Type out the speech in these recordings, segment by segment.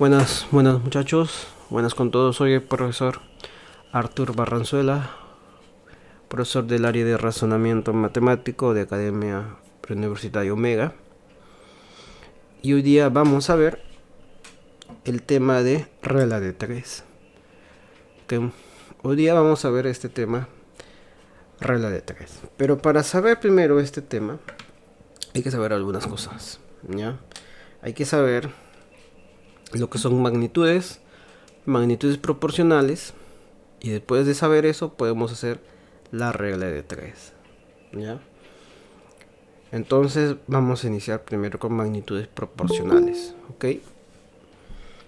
Buenas muchachos, buenas con todos. Soy el profesor Artur Barranzuela, profesor del área de razonamiento matemático de Academia Preuniversitaria Omega. Y hoy día vamos a ver el tema de regla de 3. Hoy día vamos a ver este tema, regla de 3. Pero para saber primero este tema, hay que saber algunas cosas, ¿ya? Hay que saber lo que son magnitudes proporcionales. Y después de saber eso, podemos hacer la regla de 3. ¿Ya? Entonces, vamos a iniciar primero con magnitudes proporcionales. ¿Ok?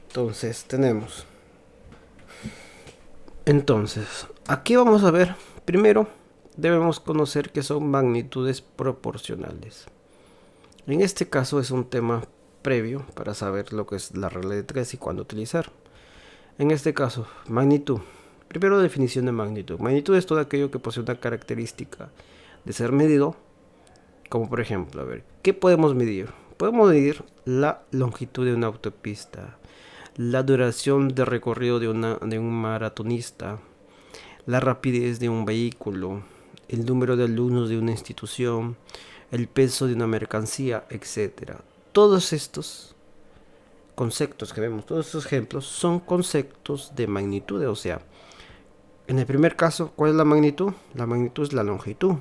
Entonces, tenemos. Entonces, aquí vamos a ver. Primero, debemos conocer qué son magnitudes proporcionales. En este caso, es un tema previo para saber lo que es la regla de 3 y cuándo utilizar. En este caso, magnitud. Primero, definición de magnitud. Magnitud es todo aquello que posee una característica de ser medido, como por ejemplo, a ver, ¿qué podemos medir? Podemos medir la longitud de una autopista, la duración de recorrido de un maratonista, la rapidez de un vehículo, el número de alumnos de una institución, el peso de una mercancía, etcétera. Todos estos conceptos que vemos, todos estos ejemplos son conceptos de magnitud, o sea, en el primer caso, ¿cuál es la magnitud? La magnitud es la longitud.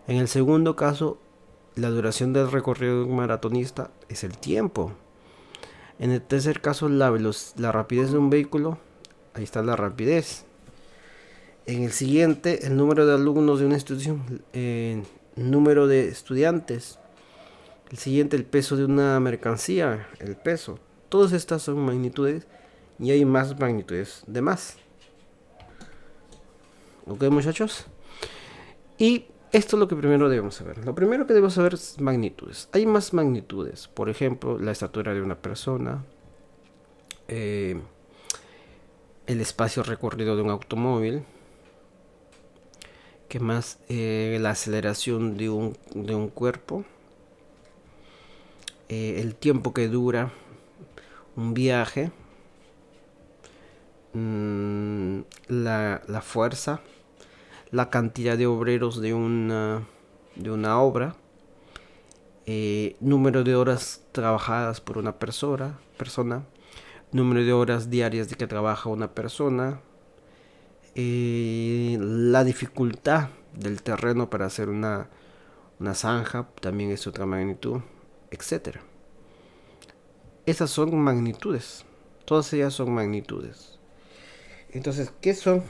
En el segundo caso, la duración del recorrido de un maratonista es el tiempo. En el tercer caso, la rapidez de un vehículo, ahí está la rapidez. En el siguiente, el número de alumnos de una institución, el número de estudiantes. El siguiente, el peso de una mercancía, el peso. Todas estas son magnitudes y hay más magnitudes de más. ¿Ok, muchachos? Y esto es lo que primero debemos saber. Lo primero que debemos saber es magnitudes. Hay más magnitudes. Por ejemplo, la estatura de una persona, el espacio recorrido de un automóvil. ¿Qué más? La aceleración de un cuerpo. El tiempo que dura un viaje. La fuerza. La cantidad de obreros de una obra. Número de horas trabajadas por una persona, número de horas diarias de que trabaja una persona, la dificultad del terreno para hacer una zanja, también es otra magnitud, etcétera. Esas son magnitudes, todas ellas son magnitudes. Entonces, ¿qué son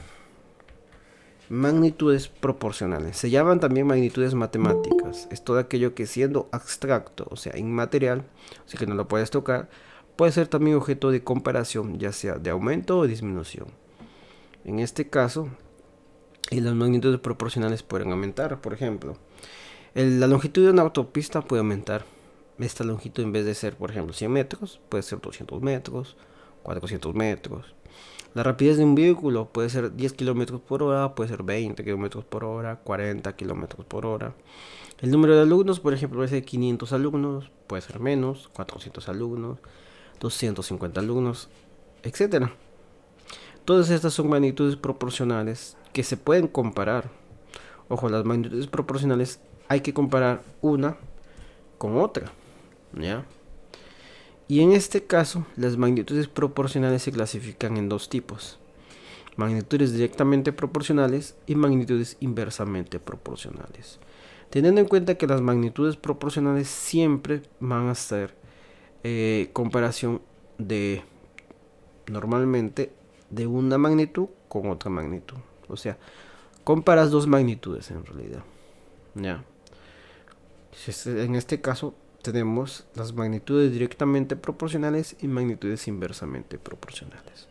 magnitudes proporcionales? Se llaman también magnitudes matemáticas. Es todo aquello que, siendo abstracto, o sea, inmaterial, así que no lo puedes tocar, puede ser también objeto de comparación, ya sea de aumento o disminución. En este caso, las magnitudes proporcionales pueden aumentar. Por ejemplo, la longitud de una autopista puede aumentar. Esta longitud, en vez de ser, por ejemplo, 100 metros, puede ser 200 metros, 400 metros. La rapidez de un vehículo puede ser 10 km por hora, puede ser 20 km por hora, 40 km por hora. El número de alumnos, por ejemplo, puede ser 500 alumnos, puede ser menos, 400 alumnos, 250 alumnos, etcétera. Todas estas son magnitudes proporcionales que se pueden comparar. Ojo, las magnitudes proporcionales hay que comparar una con otra, ¿ya? Y en este caso, las magnitudes proporcionales se clasifican en dos tipos: magnitudes directamente proporcionales y magnitudes inversamente proporcionales. Teniendo en cuenta que las magnitudes proporcionales siempre van a ser comparación de, normalmente, de una magnitud con otra magnitud. O sea, comparas dos magnitudes en realidad, ¿ya? En este caso tenemos las magnitudes directamente proporcionales y magnitudes inversamente proporcionales.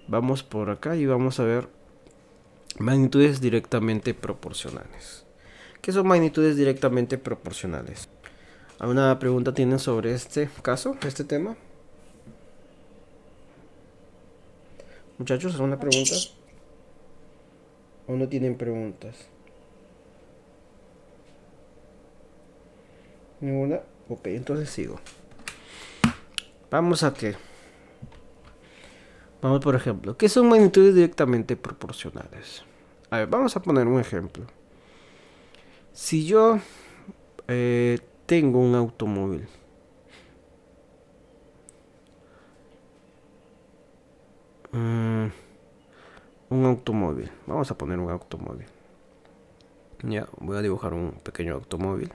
Vamos por acá y vamos a ver magnitudes directamente proporcionales. ¿Qué son magnitudes directamente proporcionales? ¿Alguna pregunta tienen sobre este caso, este tema? Muchachos, ¿alguna pregunta? ¿O no tienen preguntas? ¿Ninguna? Ok, entonces sigo. Vamos a que Vamos por ejemplo, ¿qué son magnitudes directamente proporcionales? A ver, vamos a poner un ejemplo. Si yo tengo un automóvil, mm, vamos a poner un automóvil. Ya, voy a dibujar un pequeño automóvil.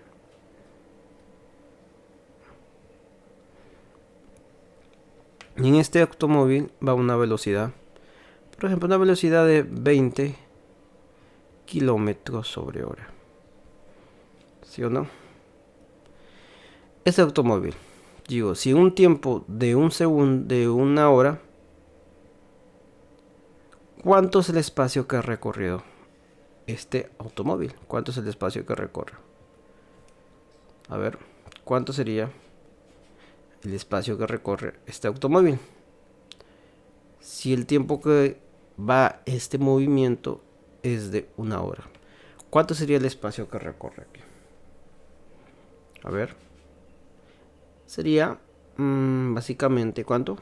Y en este automóvil va a una velocidad, por ejemplo, una velocidad de 20 kilómetros sobre hora. ¿Sí o no? Este automóvil, digo, si en un tiempo de un segundo, de una hora, ¿cuánto es el espacio que ha recorrido este automóvil? ¿Cuánto es el espacio que recorre? A ver, ¿cuánto sería el espacio que recorre este automóvil? Si el tiempo que va este movimiento es de una hora, ¿cuánto sería el espacio que recorre aquí? A ver, sería básicamente, ¿cuánto?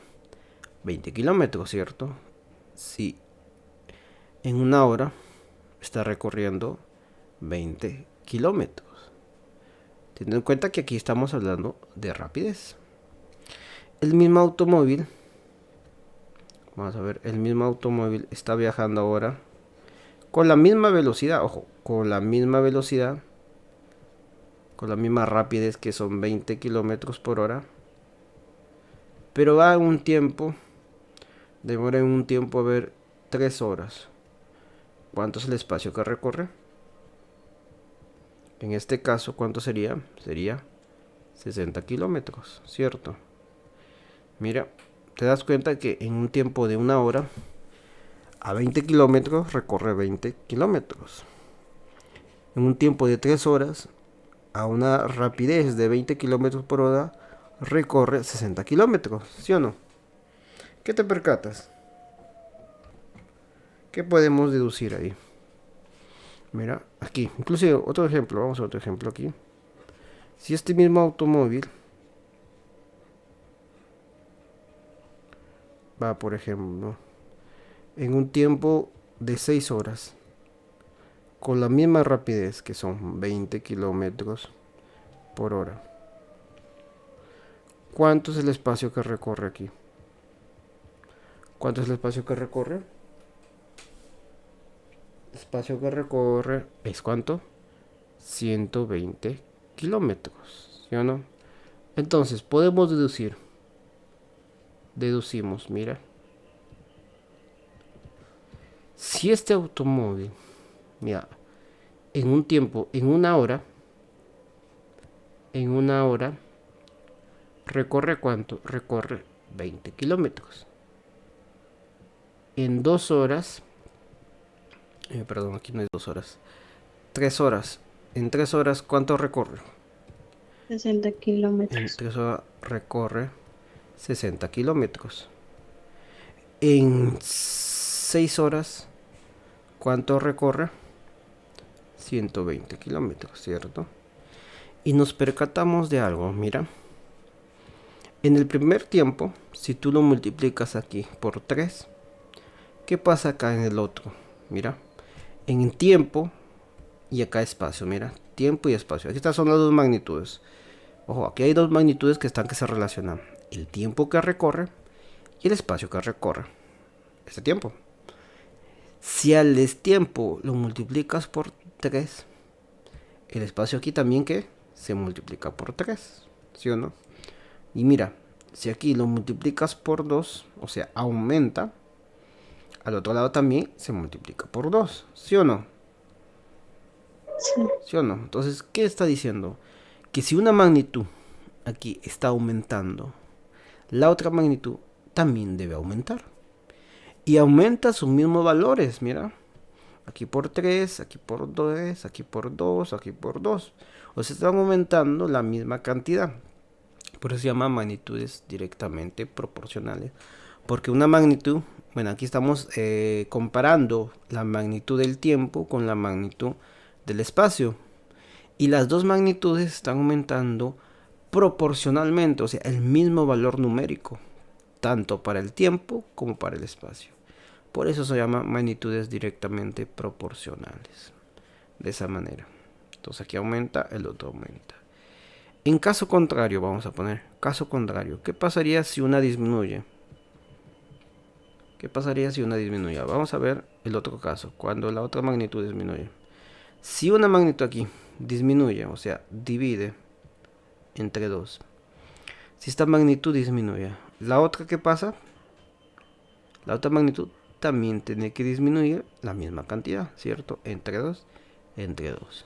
20 kilómetros, ¿cierto? Si en una hora está recorriendo 20 kilómetros. Teniendo en cuenta que aquí estamos hablando de rapidez. El mismo automóvil, vamos a ver, el mismo automóvil está viajando ahora con la misma velocidad, ojo, con la misma velocidad, con la misma rapidez que son 20 kilómetros por hora, pero va en un tiempo, demora en un tiempo, a ver, 3 horas. ¿Cuánto es el espacio que recorre? En este caso, ¿cuánto sería? Sería 60 kilómetros, ¿cierto? Mira, te das cuenta que en un tiempo de una hora, a 20 kilómetros recorre 20 kilómetros. En un tiempo de 3 horas, a una rapidez de 20 kilómetros por hora, recorre 60 kilómetros, ¿sí o no? ¿Qué te percatas? ¿Qué podemos deducir ahí? Mira, aquí, inclusive otro ejemplo, vamos a otro ejemplo aquí. Si este mismo automóvil va, por ejemplo, en un tiempo de 6 horas, con la misma rapidez que son 20 kilómetros por hora, ¿cuánto es el espacio que recorre aquí? ¿Cuánto es el espacio que recorre? El espacio que recorre es ¿cuánto? 120 kilómetros, ¿sí o no? Entonces podemos deducimos, mira, si este automóvil, mira, en un tiempo, en una hora, recorre ¿cuánto? Recorre 20 kilómetros. En 2 horas, perdón, aquí no hay 2 horas, 3 horas. En 3 horas, ¿cuánto recorre? 60 En kilómetros. 3 horas recorre 60 kilómetros. En 6 horas, ¿cuánto recorre? 120 kilómetros, ¿cierto? Y nos percatamos de algo, mira. En el primer tiempo, si tú lo multiplicas aquí por 3, ¿qué pasa acá en el otro? Mira, en tiempo y acá espacio, mira, tiempo y espacio. Aquí estas son las dos magnitudes. Ojo, aquí hay dos magnitudes que se relacionan. El tiempo que recorre y el espacio que recorre. Este tiempo. Si al tiempo lo multiplicas por 3, el espacio aquí también que se multiplica por 3, ¿sí o no? Y mira, si aquí lo multiplicas por 2, o sea, aumenta, al otro lado también se multiplica por 2, ¿sí o no? Sí. ¿Sí o no? Entonces, ¿qué está diciendo? Que si una magnitud aquí está aumentando, la otra magnitud también debe aumentar. Y aumenta sus mismos valores, mira. Aquí por 3, aquí por 2, aquí por 2, aquí por 2. O sea, están aumentando la misma cantidad. Por eso se llama magnitudes directamente proporcionales. Porque una magnitud, bueno, aquí estamos comparando la magnitud del tiempo con la magnitud del espacio. Y las dos magnitudes están aumentando proporcionalmente, o sea, el mismo valor numérico. tanto para el tiempo como para el espacio. Por eso se llama magnitudes directamente proporcionales. De esa manera. Entonces aquí aumenta, el otro aumenta. En caso contrario, vamos a poner caso contrario. ¿Qué pasaría si una disminuye? ¿Qué pasaría si una disminuye? Vamos a ver el otro caso, cuando la otra magnitud disminuye. Si una magnitud aquí disminuye, o sea, divide entre 2. Si esta magnitud disminuye, ¿la otra qué pasa? La otra magnitud también tiene que disminuir la misma cantidad, ¿cierto? Entre 2, entre 2.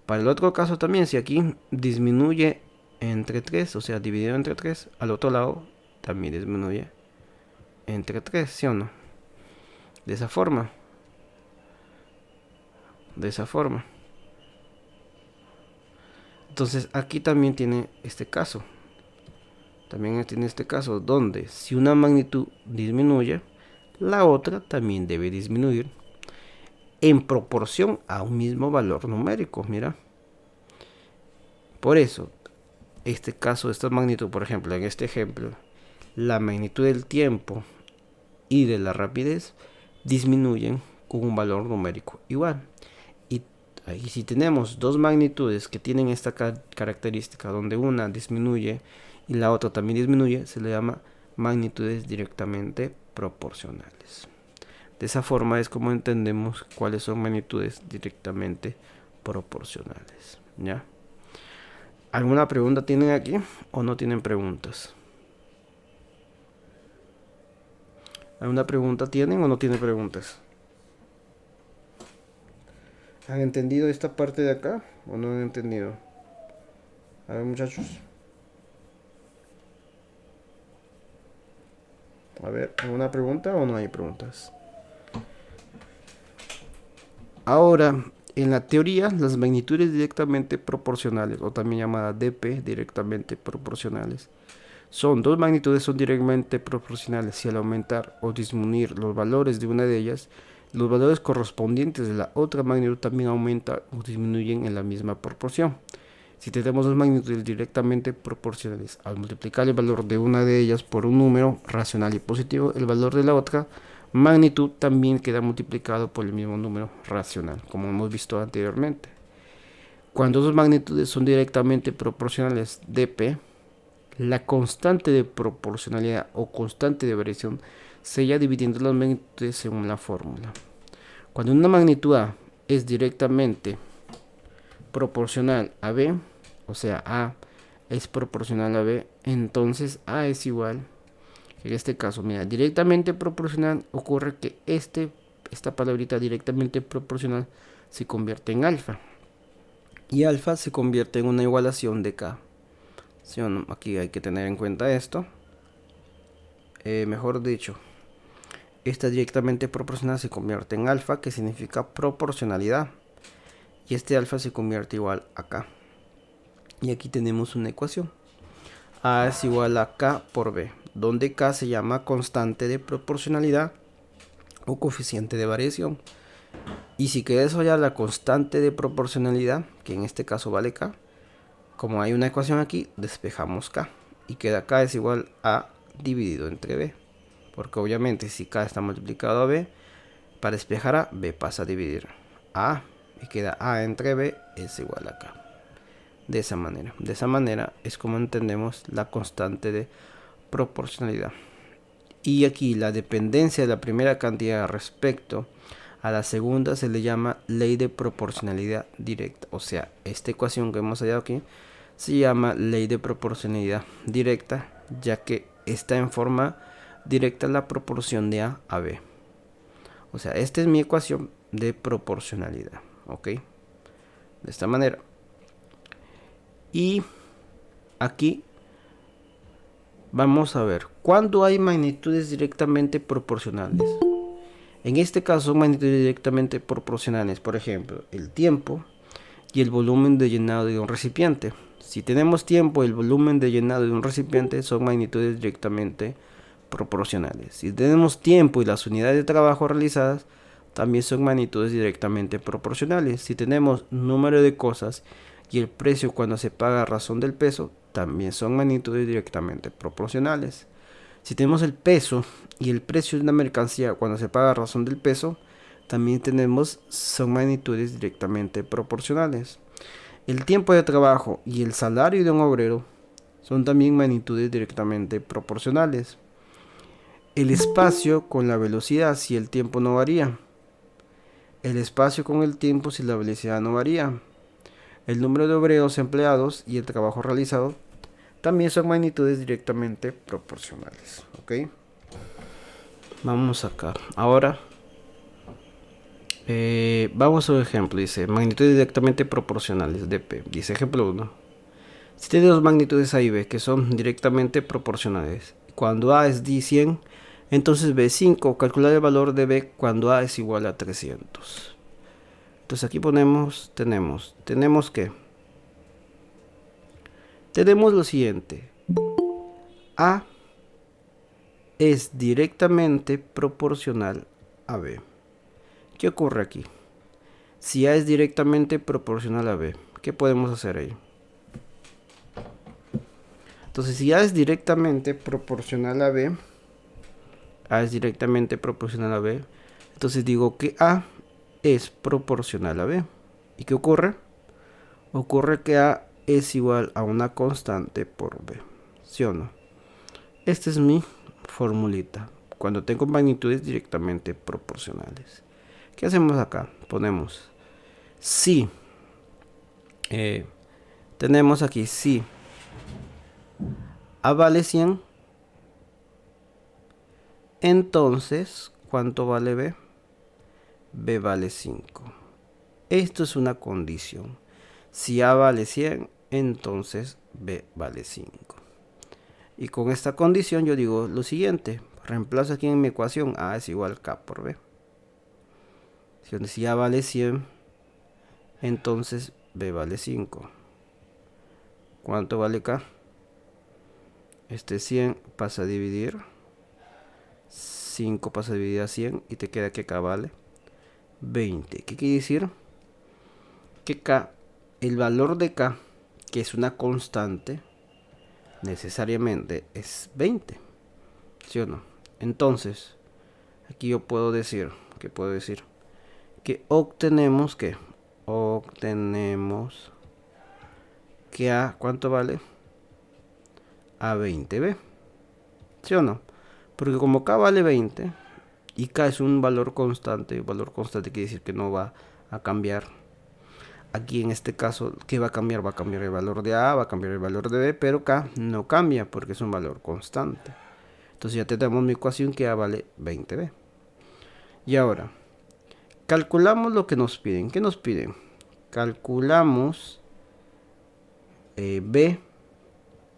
Para el otro caso también, si aquí disminuye entre 3, o sea, dividido entre 3, al otro lado también disminuye entre 3, ¿sí o no? De esa forma. De esa forma. Entonces aquí también tiene este caso. También tiene este caso donde si una magnitud disminuye, la otra también debe disminuir en proporción a un mismo valor numérico. Mira. Por eso, este caso, esta magnitud, por ejemplo, en este ejemplo, la magnitud del tiempo y de la rapidez disminuyen con un valor numérico igual. Y si tenemos dos magnitudes que tienen esta característica, donde una disminuye y la otra también disminuye, se le llama magnitudes directamente proporcionales. De esa forma es como entendemos cuáles son magnitudes directamente proporcionales. ¿Ya? ¿Alguna pregunta tienen aquí o no tienen preguntas? ¿Alguna pregunta tienen o no tienen preguntas? ¿Han entendido esta parte de acá o no han entendido? A ver, muchachos. A ver, ¿alguna pregunta o no hay preguntas? Ahora, en la teoría, las magnitudes directamente proporcionales, o también llamadas dp, directamente proporcionales, son dos magnitudes son directamente proporcionales si al aumentar o disminuir los valores de una de ellas, los valores correspondientes de la otra magnitud también aumentan o disminuyen en la misma proporción. Si tenemos dos magnitudes directamente proporcionales, al multiplicar el valor de una de ellas por un número racional y positivo, el valor de la otra magnitud también queda multiplicado por el mismo número racional, como hemos visto anteriormente. Cuando dos magnitudes son directamente proporcionales dp, la constante de proporcionalidad o constante de variación se halla dividiendo las magnitudes según la fórmula. Cuando una magnitud A es directamente proporcional a B, o sea, A es proporcional a B, entonces A es igual, en este caso, mira, directamente proporcional ocurre que esta palabrita directamente proporcional se convierte en alfa. Y alfa se convierte en una igualación de K. ¿Sí o no? Aquí hay que tener en cuenta esto. Mejor dicho, esta directamente proporcional se convierte en alfa, que significa proporcionalidad. Y este alfa se convierte igual a K. Y aquí tenemos una ecuación. A es igual a K por B, donde K se llama constante de proporcionalidad o coeficiente de variación. Y si quieres hallar la constante de proporcionalidad, que en este caso vale K, como hay una ecuación aquí, despejamos K. Y queda K es igual a dividido entre B. Porque obviamente si K está multiplicado a B, para despejar a B pasa a dividir a. Y queda A entre B es igual a K. De esa manera es como entendemos la constante de proporcionalidad. Y aquí la dependencia de la primera cantidad respecto a la segunda se le llama ley de proporcionalidad directa. O sea, esta ecuación que hemos hallado aquí se llama ley de proporcionalidad directa, ya que está en forma directa la proporción de A a B. O sea, esta es mi ecuación de proporcionalidad. ¿Ok? De esta manera. Y aquí vamos a ver cuándo hay magnitudes directamente proporcionales. En este caso, magnitudes directamente proporcionales, por ejemplo, el tiempo y el volumen de llenado de un recipiente. Si tenemos tiempo y el volumen de llenado de un recipiente, son magnitudes directamente proporcionales. Si tenemos tiempo y las unidades de trabajo realizadas, también son magnitudes directamente proporcionales. Si tenemos número de cosas y el precio cuando se paga a razón del peso, también son magnitudes directamente proporcionales. Si tenemos el peso y el precio de una mercancía cuando se paga a razón del peso, también son magnitudes directamente proporcionales. El tiempo de trabajo y el salario de un obrero son también magnitudes directamente proporcionales. El espacio con la velocidad si el tiempo no varía. El espacio con el tiempo si la velocidad no varía. El número de obreros empleados y el trabajo realizado también son magnitudes directamente proporcionales. ¿Ok? Vamos acá. Ahora vamos a un ejemplo. Dice magnitudes directamente proporcionales de P. Dice ejemplo 1. Si tiene dos magnitudes A y B que son directamente proporcionales, cuando A es 100, entonces B5, calcular el valor de B cuando A es igual a 300. Entonces aquí tenemos que, tenemos lo siguiente, A es directamente proporcional a B. ¿Qué ocurre aquí? Si A es directamente proporcional a B, ¿qué podemos hacer ahí? Entonces, si A es directamente proporcional a B, entonces digo que A es proporcional a B. ¿Y qué ocurre? Ocurre que A es igual a una constante por B. ¿Sí o no? Esta es mi formulita. Cuando tengo magnitudes directamente proporcionales. ¿Qué hacemos acá? Ponemos si. Tenemos aquí si A vale 100. Entonces, ¿cuánto vale B? B vale 5. Esto es una condición. Si A vale 100, entonces B vale 5. Y con esta condición yo digo lo siguiente. Reemplazo aquí en mi ecuación. A es igual a K por B. Si A vale 100, entonces B vale 5. ¿Cuánto vale K? Este 100 pasa a dividir. 5 pasa a dividir a 100 y te queda que K vale 20. ¿Qué quiere decir? Que K, el valor de K, que es una constante, necesariamente es 20. ¿Sí o no? Entonces, aquí yo puedo decir, ¿qué puedo decir? Que obtenemos que A, ¿cuánto vale? A 20B. ¿Sí o no? Porque como K vale 20 y K es un valor constante quiere decir que no va a cambiar. Aquí en este caso, ¿qué va a cambiar? Va a cambiar el valor de A, va a cambiar el valor de B, pero K no cambia porque es un valor constante. Entonces ya tenemos mi ecuación que A vale 20B. Y ahora, calculamos lo que nos piden. ¿Qué nos piden? Calculamos B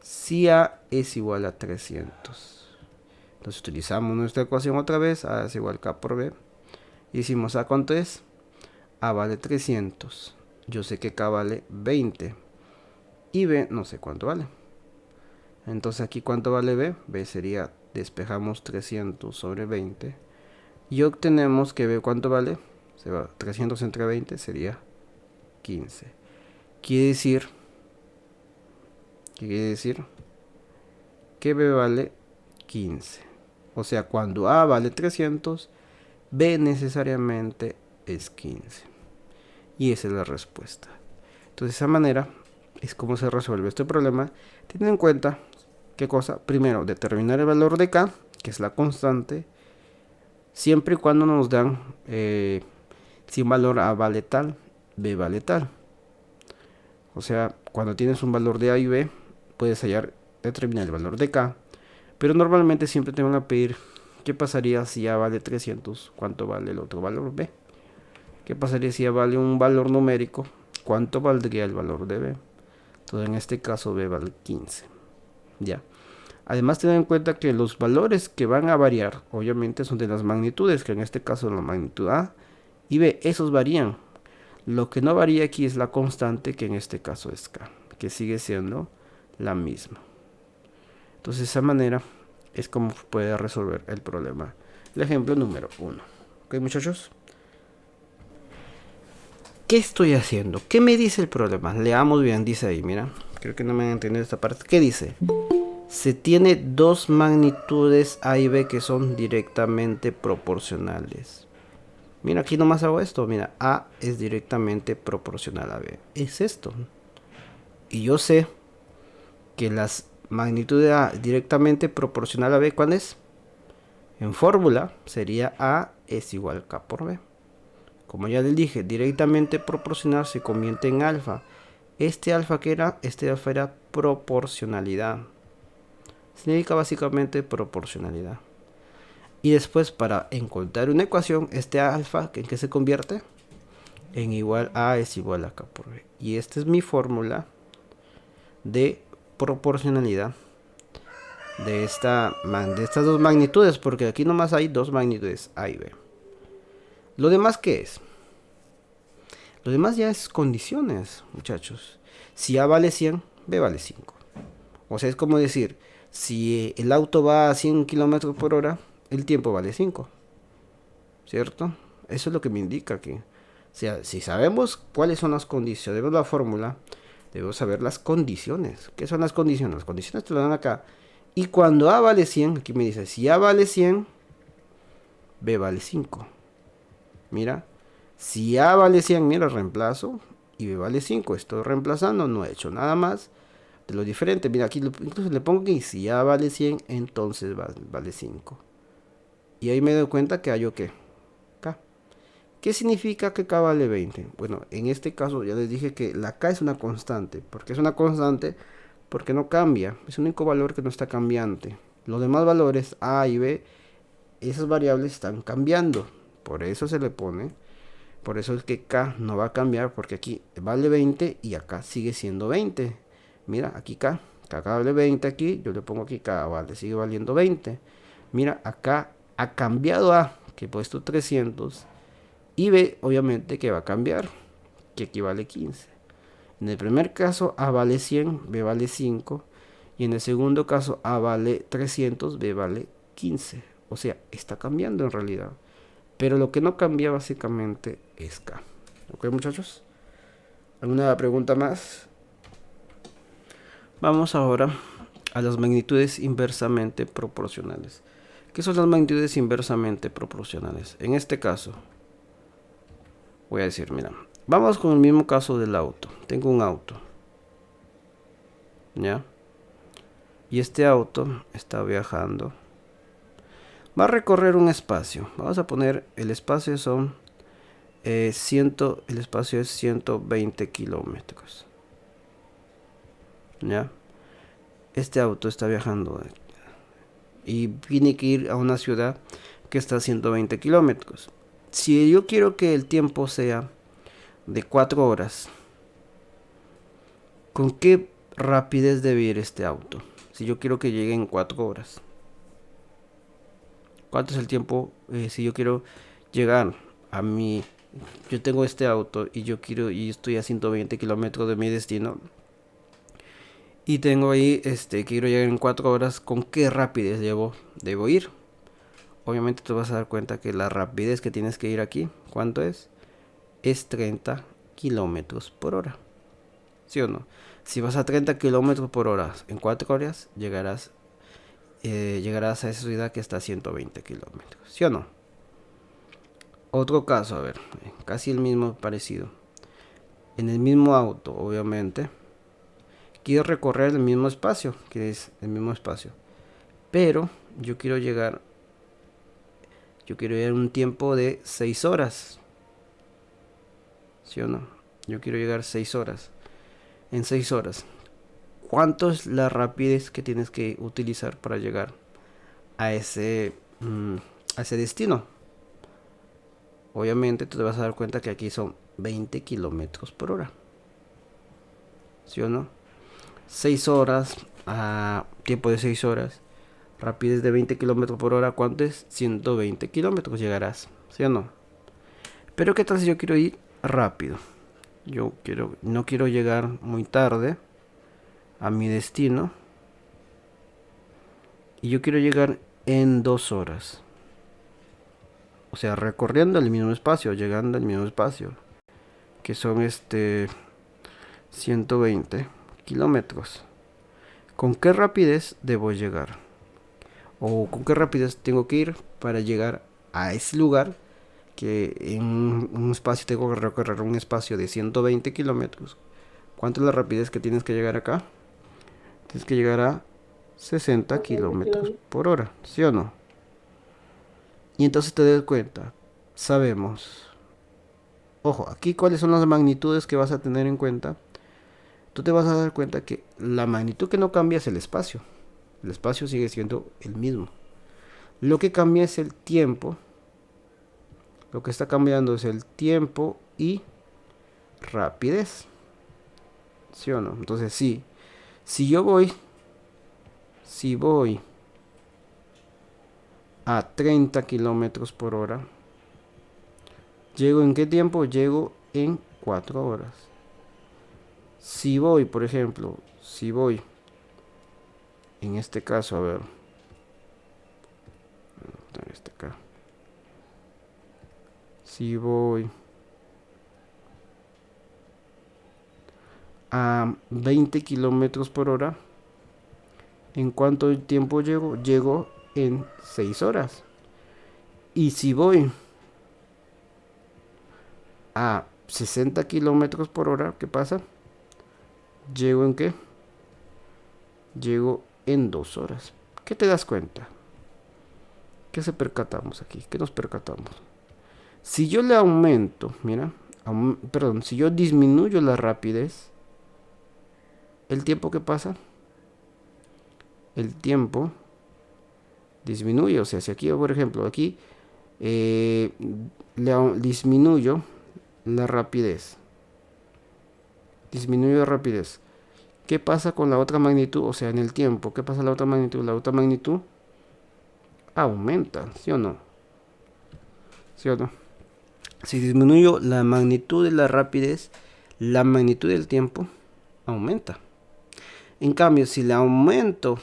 si A es igual a 300. Entonces utilizamos nuestra ecuación otra vez. A es igual a K por B. Hicimos A, ¿cuánto es? A vale 300. Yo sé que K vale 20. Y B no sé cuánto vale. Entonces aquí ¿cuánto vale B? B sería, despejamos 300 sobre 20. Y obtenemos que B ¿cuánto vale? Se va 300 entre 20 sería 15. Quiere decir que B vale 15. O sea, cuando A vale 300, B necesariamente es 15. Y esa es la respuesta. Entonces, de esa manera es como se resuelve este problema. Teniendo en cuenta, ¿qué cosa? Primero, determinar el valor de K, que es la constante, siempre y cuando nos dan si un valor A vale tal, B vale tal. O sea, cuando tienes un valor de A y B, puedes determinar el valor de K. Pero normalmente siempre te van a pedir qué pasaría si A vale 300, cuánto vale el otro valor B. ¿Qué pasaría si A vale un valor numérico? ¿Cuánto valdría el valor de B? Entonces en este caso B vale 15. Ya. Además tener en cuenta que los valores que van a variar, obviamente son de las magnitudes, que en este caso la magnitud A y B, esos varían. Lo que no varía aquí es la constante, que en este caso es K, que sigue siendo la misma. Entonces de esa manera es como puede resolver el problema. El ejemplo número 1. ¿Ok, muchachos? ¿Qué estoy haciendo? ¿Qué me dice el problema? Leamos bien, dice ahí, mira. Creo que no me han entendido esta parte. ¿Qué dice? se tiene dos magnitudes A y B que son directamente proporcionales. Mira, aquí nomás hago esto. Mira, A es directamente proporcional a B. Es esto. Y yo sé que las magnitudes A directamente proporcional a B, ¿cuál es? En fórmula sería A es igual a K por B. Como ya les dije, directamente proporcional se convierte en alfa. Este alfa que era, este alfa era proporcionalidad. Significa básicamente proporcionalidad. Y después para encontrar una ecuación, este alfa, ¿en qué se convierte? En igual a es igual a K por B. Y esta es mi fórmula de proporcionalidad de estas dos magnitudes, porque aquí nomás hay dos magnitudes, A y B. Lo demás, ¿qué es? Lo demás ya es condiciones, muchachos. Si A vale 100, B vale 5. O sea, es como decir, si el auto va a 100 kilómetros por hora, el tiempo vale 5. ¿Cierto? Eso es lo que me indica aquí. O sea, si sabemos cuáles son las condiciones, vemos la fórmula, debemos saber las condiciones. ¿Qué son las condiciones? Las condiciones te lo dan acá. Y cuando A vale 100, aquí me dice, si A vale 100, B vale 5. Mira, si A vale 100, mira, reemplazo, y B vale 5. Estoy reemplazando, no he hecho nada más de lo diferente. Mira, aquí incluso le pongo que si A vale 100, entonces vale 5. Y ahí me doy cuenta que hay o qué. K. ¿Qué significa que K vale 20? Bueno, en este caso ya les dije que la K es una constante. ¿Por qué es una constante? Porque no cambia. Es el único valor que no está cambiante. Los demás valores A y B, esas variables están cambiando. Por eso se le pone. Por eso es que K no va a cambiar. Porque aquí vale 20 y acá sigue siendo 20. Mira, aquí K. K vale 20 aquí. Yo le pongo aquí K vale, sigue valiendo 20. Mira, acá ha cambiado A, que he puesto 300. Y B, obviamente, que va a cambiar, que equivale 15. En el primer caso, A vale 100, B vale 5. Y en el segundo caso, A vale 300, B vale 15. O sea, está cambiando en realidad. Pero lo que no cambia básicamente es K. ¿Ok, muchachos? ¿Alguna pregunta más? Vamos ahora a las magnitudes inversamente proporcionales. ¿Qué son las magnitudes inversamente proporcionales? En este caso, voy a decir, mira, vamos con el mismo caso del auto. Tengo un auto, ¿ya? Y este auto está viajando. Va a recorrer un espacio. Vamos a poner, el espacio son el espacio es 120 kilómetros. ¿Ya? Este auto está viajando y tiene que ir a una ciudad que está a 120 kilómetros. Si yo quiero que el tiempo sea de 4 horas, ¿con qué rapidez debe ir este auto? Si yo quiero que llegue en 4 horas. ¿Cuánto es el tiempo si yo quiero llegar a mi... Yo tengo este auto y yo quiero y estoy a 120 kilómetros de mi destino. Y tengo ahí, quiero llegar en 4 horas. ¿Con qué rapidez debo ir? Obviamente te vas a dar cuenta que la rapidez que tienes que ir aquí, ¿cuánto es? Es 30 kilómetros por hora. ¿Sí o no? Si vas a 30 kilómetros por hora en 4 horas, llegarás a esa ciudad que está a 120 kilómetros. ¿Sí o no? Otro caso, a ver, casi el mismo parecido. En el mismo auto, obviamente, quiero recorrer el mismo espacio, que es el mismo espacio. Pero yo quiero llegar en un tiempo de 6 horas. ¿Sí o no? Yo quiero llegar 6 horas. En 6 horas. ¿Cuánto es la rapidez que tienes que utilizar para llegar a ese destino? Obviamente tú te vas a dar cuenta que aquí son 20 kilómetros por hora. ¿Sí o no? 6 horas, tiempo de 6 horas, rapidez de 20 kilómetros por hora, ¿cuánto es? 120 kilómetros llegarás, ¿sí o no? Pero ¿qué tal si yo quiero ir rápido? No quiero llegar muy tarde a mi destino y yo quiero llegar en 2 horas. O sea, recorriendo el mismo espacio, llegando al mismo espacio, que son 120 kilómetros. ¿Con qué rapidez debo llegar? ¿O con qué rapidez tengo que ir para llegar a ese lugar que en un espacio tengo que recorrer un espacio de 120 kilómetros? ¿Cuánto es la rapidez que tienes que llegar acá? Tienes que llegar a 60 kilómetros por hora, ¿sí o no? Y entonces te das cuenta, sabemos, ojo, aquí cuáles son las magnitudes que vas a tener en cuenta. Tú te vas a dar cuenta que la magnitud que no cambia es el espacio. El espacio sigue siendo el mismo. Lo que cambia es el tiempo. Lo que está cambiando es el tiempo y rapidez. ¿Sí o no? Entonces sí, si yo voy, si voy a 30 kilómetros por hora, ¿llego en qué tiempo? Llego en 4 horas. Si voy, por ejemplo, si voy, en este caso, a ver, este acá. Si voy a 20 kilómetros por hora, ¿en cuánto tiempo llego? Llego en 6 horas. Y si voy a 60 kilómetros por hora, ¿qué pasa? ¿Llego en qué? Llego en 2 horas. ¿Qué te das cuenta? ¿Qué se percatamos aquí? ¿Qué nos percatamos? Si yo le aumento, mira, perdón, si yo disminuyo la rapidez, ¿el tiempo que pasa? El tiempo disminuye. O sea, si aquí, por ejemplo, aquí disminuyo la rapidez. Disminuyo la rapidez. ¿Qué pasa con la otra magnitud? O sea, en el tiempo, ¿qué pasa con la otra magnitud? La otra magnitud aumenta, ¿sí o no? ¿Sí o no? Si disminuyo la magnitud de la rapidez, la magnitud del tiempo aumenta. En cambio, si le aumento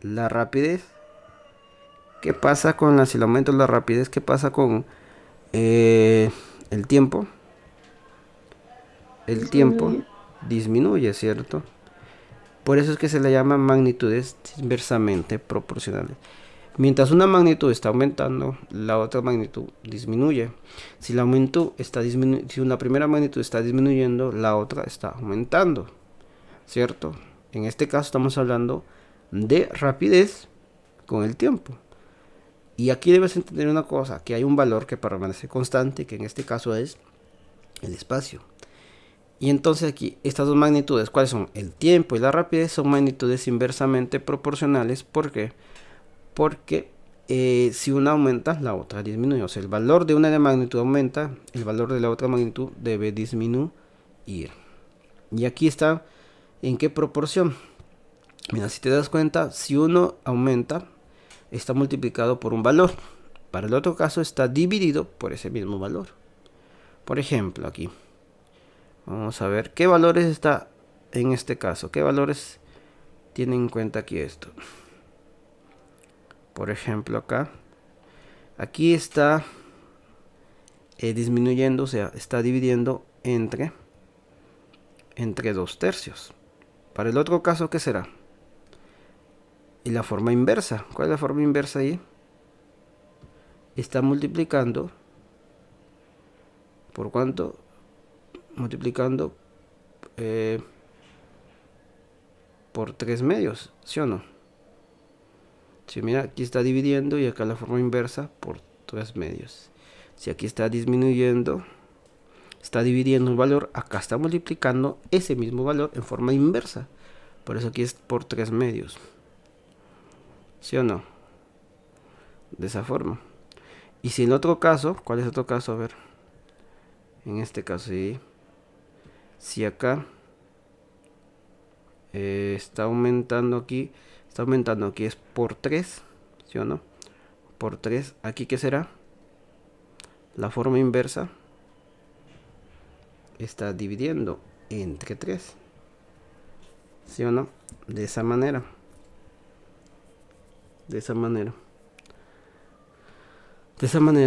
la rapidez, ¿qué pasa con si le aumento la rapidez? ¿Qué pasa con el tiempo? El tiempo disminuye, ¿cierto? Por eso es que se le llama magnitudes inversamente proporcionales. Mientras una magnitud está aumentando, la otra magnitud disminuye. Si si una primera magnitud está disminuyendo, la otra está aumentando, ¿cierto? En este caso estamos hablando de rapidez con el tiempo. Y aquí debes entender una cosa, que hay un valor que permanece constante, que en este caso es el espacio. Y entonces aquí estas dos magnitudes, ¿cuáles son? El tiempo y la rapidez son magnitudes inversamente proporcionales. ¿Por qué? Porque si una aumenta, la otra disminuye. O sea, el valor de una de magnitud aumenta, el valor de la otra magnitud debe disminuir. Y aquí está en qué proporción. Mira, si te das cuenta, si uno aumenta, está multiplicado por un valor. Para el otro caso está dividido por ese mismo valor. Por ejemplo, aquí. Vamos a ver qué valores está en este caso. ¿Qué valores tienen en cuenta aquí esto? Por ejemplo, acá. Aquí está disminuyendo, o sea, está dividiendo entre 2/3. Para el otro caso, ¿qué será? Y la forma inversa. ¿Cuál es la forma inversa ahí? Está multiplicando. ¿Por cuánto? Multiplicando por 3/2, ¿sí o no? Si mira, aquí está dividiendo y acá la forma inversa por 3/2. Si aquí está disminuyendo, está dividiendo el valor, acá está multiplicando ese mismo valor en forma inversa. Por eso aquí es por 3/2. ¿Sí o no? De esa forma. Y si en otro caso, ¿cuál es otro caso? A ver. En este caso, sí. Si acá está aumentando aquí es por 3, ¿sí o no? Por 3, aquí ¿qué será? La forma inversa está dividiendo entre 3, ¿sí o no? De esa manera. De esa manera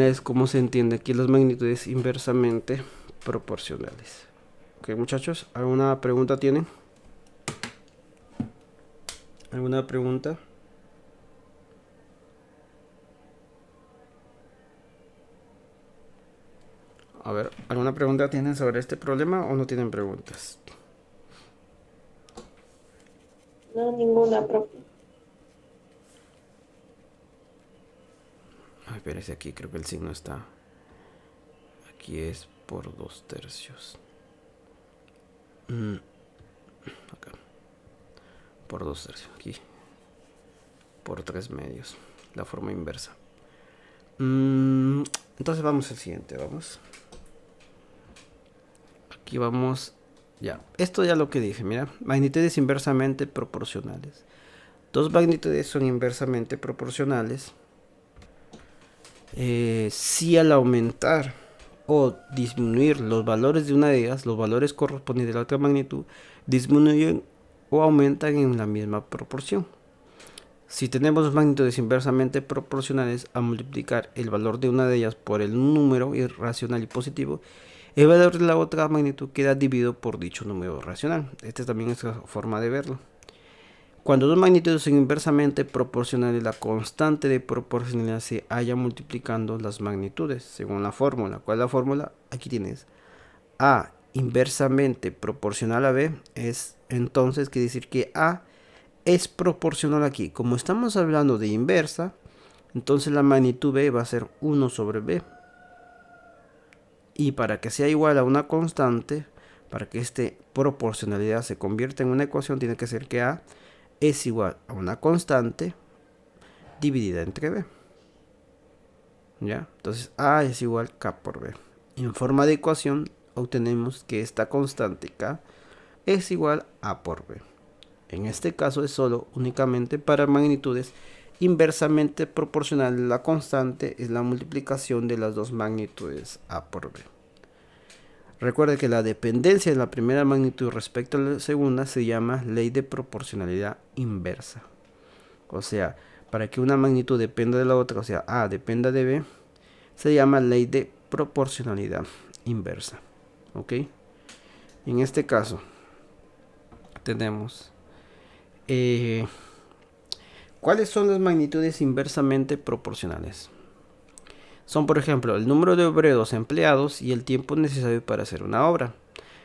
es como se entiende aquí las magnitudes inversamente proporcionales. Ok, muchachos, ¿alguna pregunta tienen? ¿Alguna pregunta? A ver, ¿alguna pregunta tienen sobre este problema o no tienen preguntas? No, ninguna, profe. Ay, espérese, aquí creo que el signo está. Aquí es por 2/3. Acá. Por 2/3. Aquí. Por 3/2. La forma inversa. Entonces vamos al siguiente. Vamos. Aquí vamos. Ya. Esto ya lo que dije. Mira. Magnitudes inversamente proporcionales. Dos magnitudes son inversamente proporcionales si al aumentar o disminuir los valores de una de ellas, los valores correspondientes a la otra magnitud, disminuyen o aumentan en la misma proporción. Si tenemos magnitudes inversamente proporcionales, a multiplicar el valor de una de ellas por el número irracional y positivo, el valor de la otra magnitud queda dividido por dicho número racional. Esta también es otra forma de verlo. Cuando dos magnitudes son inversamente proporcionales, la constante de proporcionalidad se halla multiplicando las magnitudes según la fórmula. ¿Cuál es la fórmula? Aquí tienes. A inversamente proporcional a B es entonces quiere decir que A es proporcional aquí. Como estamos hablando de inversa, entonces la magnitud B va a ser 1 sobre B. Y para que sea igual a una constante, para que esta proporcionalidad se convierta en una ecuación, tiene que ser que A es igual a una constante dividida entre B. ¿Ya? Entonces A es igual a K por B. Y en forma de ecuación obtenemos que esta constante K es igual a A por B. En este caso es solo únicamente para magnitudes inversamente proporcionales. La constante es la multiplicación de las dos magnitudes A por B. Recuerde que la dependencia de la primera magnitud respecto a la segunda se llama ley de proporcionalidad inversa. O sea, para que una magnitud dependa de la otra, o sea, A dependa de B, se llama ley de proporcionalidad inversa. ¿Ok? En este caso, tenemos... ¿cuáles son las magnitudes inversamente proporcionales? Son, por ejemplo, el número de obreros empleados y el tiempo necesario para hacer una obra.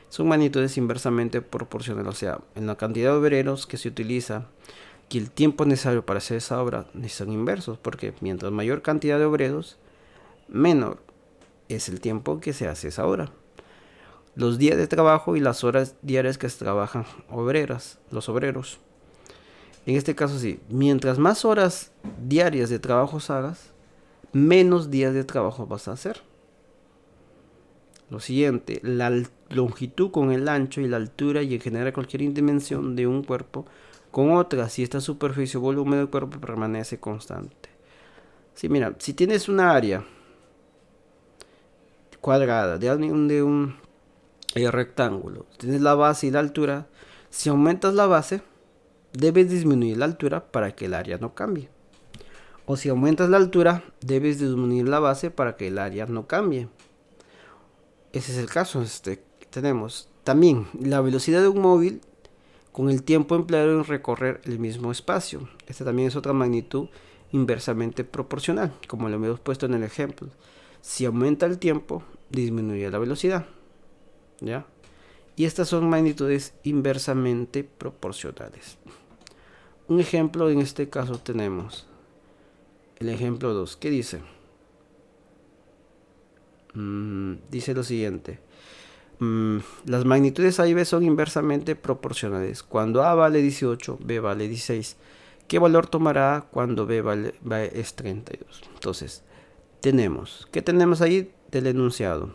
Son magnitudes inversamente proporcionales, o sea, en la cantidad de obreros que se utiliza y el tiempo necesario para hacer esa obra son inversos, porque mientras mayor cantidad de obreros, menor es el tiempo que se hace esa obra. Los días de trabajo y las horas diarias que se trabajan los obreros. En este caso sí, mientras más horas diarias de trabajo hagas, menos días de trabajo vas a hacer. Lo siguiente, la longitud con el ancho y la altura y en general cualquier dimensión de un cuerpo con otra si esta superficie o volumen del cuerpo permanece constante. Sí, mira, si tienes una área cuadrada de un rectángulo, tienes la base y la altura, si aumentas la base, debes disminuir la altura para que el área no cambie. O si aumentas la altura, debes disminuir la base para que el área no cambie. Ese es el caso. Tenemos también la velocidad de un móvil con el tiempo empleado en recorrer el mismo espacio. Esta también es otra magnitud inversamente proporcional, como lo hemos puesto en el ejemplo. Si aumenta el tiempo, disminuye la velocidad. ¿Ya? Y estas son magnitudes inversamente proporcionales. Un ejemplo en este caso tenemos el ejemplo 2. ¿Qué dice? Dice lo siguiente. Las magnitudes A y B son inversamente proporcionales. Cuando A vale 18, B vale 16. ¿Qué valor tomará A cuando B es 32? Entonces, ¿qué tenemos ahí del enunciado?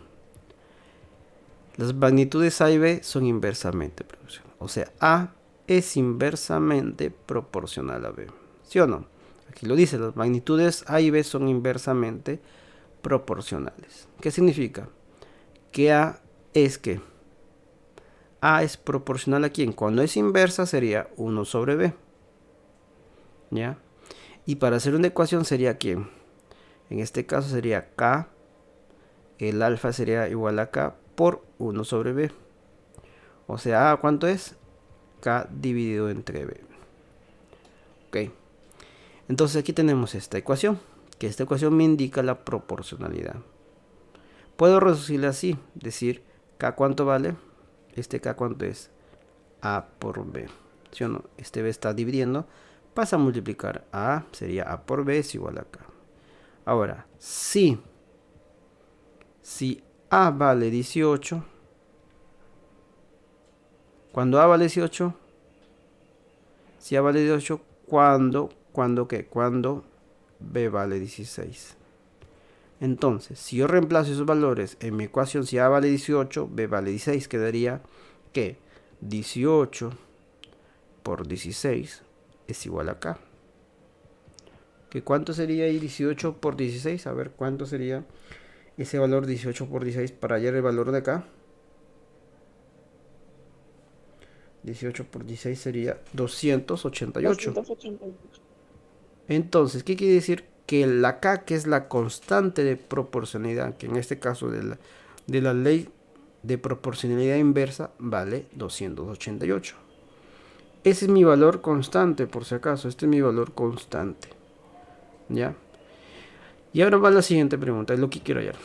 Las magnitudes A y B son inversamente proporcionales. O sea, A es inversamente proporcional a B. ¿Sí o no? Aquí lo dice, las magnitudes A y B son inversamente proporcionales. ¿Qué significa? Que A es que A es proporcional a quién. Cuando es inversa sería 1 sobre B. ¿Ya? Y para hacer una ecuación sería quién. En este caso sería K. El alfa sería igual a K por 1 sobre B. O sea, A, ¿cuánto es? K dividido entre B. Ok. Entonces aquí tenemos esta ecuación, que esta ecuación me indica la proporcionalidad. Puedo reducirla así, decir K cuánto vale, este K cuánto es, A por B. ¿Sí o no? Este B está dividiendo, pasa a multiplicar A, sería A por B es igual a K. Ahora, si A vale 18, cuando A vale 18, si A vale 18, ¿cuándo qué? Cuando B vale 16. Entonces, si yo reemplazo esos valores en mi ecuación, si A vale 18, B vale 16, quedaría que 18 por 16 es igual a K. ¿Que cuánto sería ahí 18 por 16? A ver, ¿cuánto sería ese valor 18 por 16 para hallar el valor de acá? 18 por 16 sería 288. 288. Entonces, ¿qué quiere decir? Que la K, que es la constante de proporcionalidad, que en este caso de la ley de proporcionalidad inversa, vale 288. Ese es mi valor constante, por si acaso. Este es mi valor constante. ¿Ya? Y ahora va la siguiente pregunta, es lo que quiero hallar.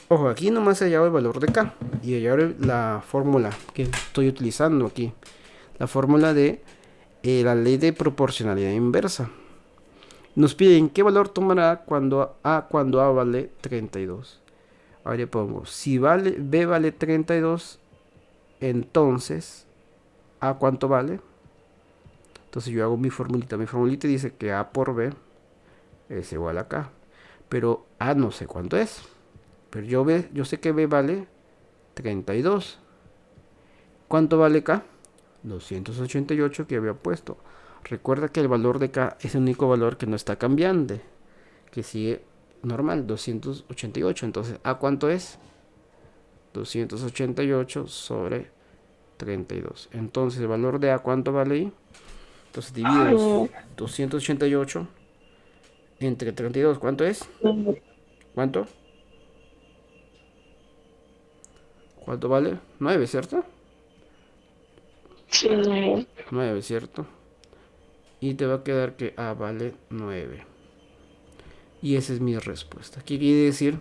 Ojo, aquí nomás he hallado el valor de K. Y hallar la fórmula que estoy utilizando aquí. La fórmula de la ley de proporcionalidad inversa. Nos piden qué valor tomará cuando A vale 32. Ahora le pongo, si B vale 32, entonces A cuánto vale. Entonces yo hago mi formulita. Mi formulita dice que A por B es igual a K. Pero A no sé cuánto es. Pero yo sé que B vale 32. ¿Cuánto vale K? 288 que había puesto. Recuerda que el valor de K es el único valor que no está cambiando, que sigue normal, 288. Entonces, ¿A cuánto es? 288 sobre 32. Entonces, el valor de A, ¿cuánto vale ahí? Entonces, divido 288 entre 32. ¿Cuánto es? ¿Cuánto? ¿Cuánto vale? 9, ¿cierto? Sí. 9, ¿cierto? Y te va a quedar que A vale 9. Y esa es mi respuesta. ¿Qué quiere decir?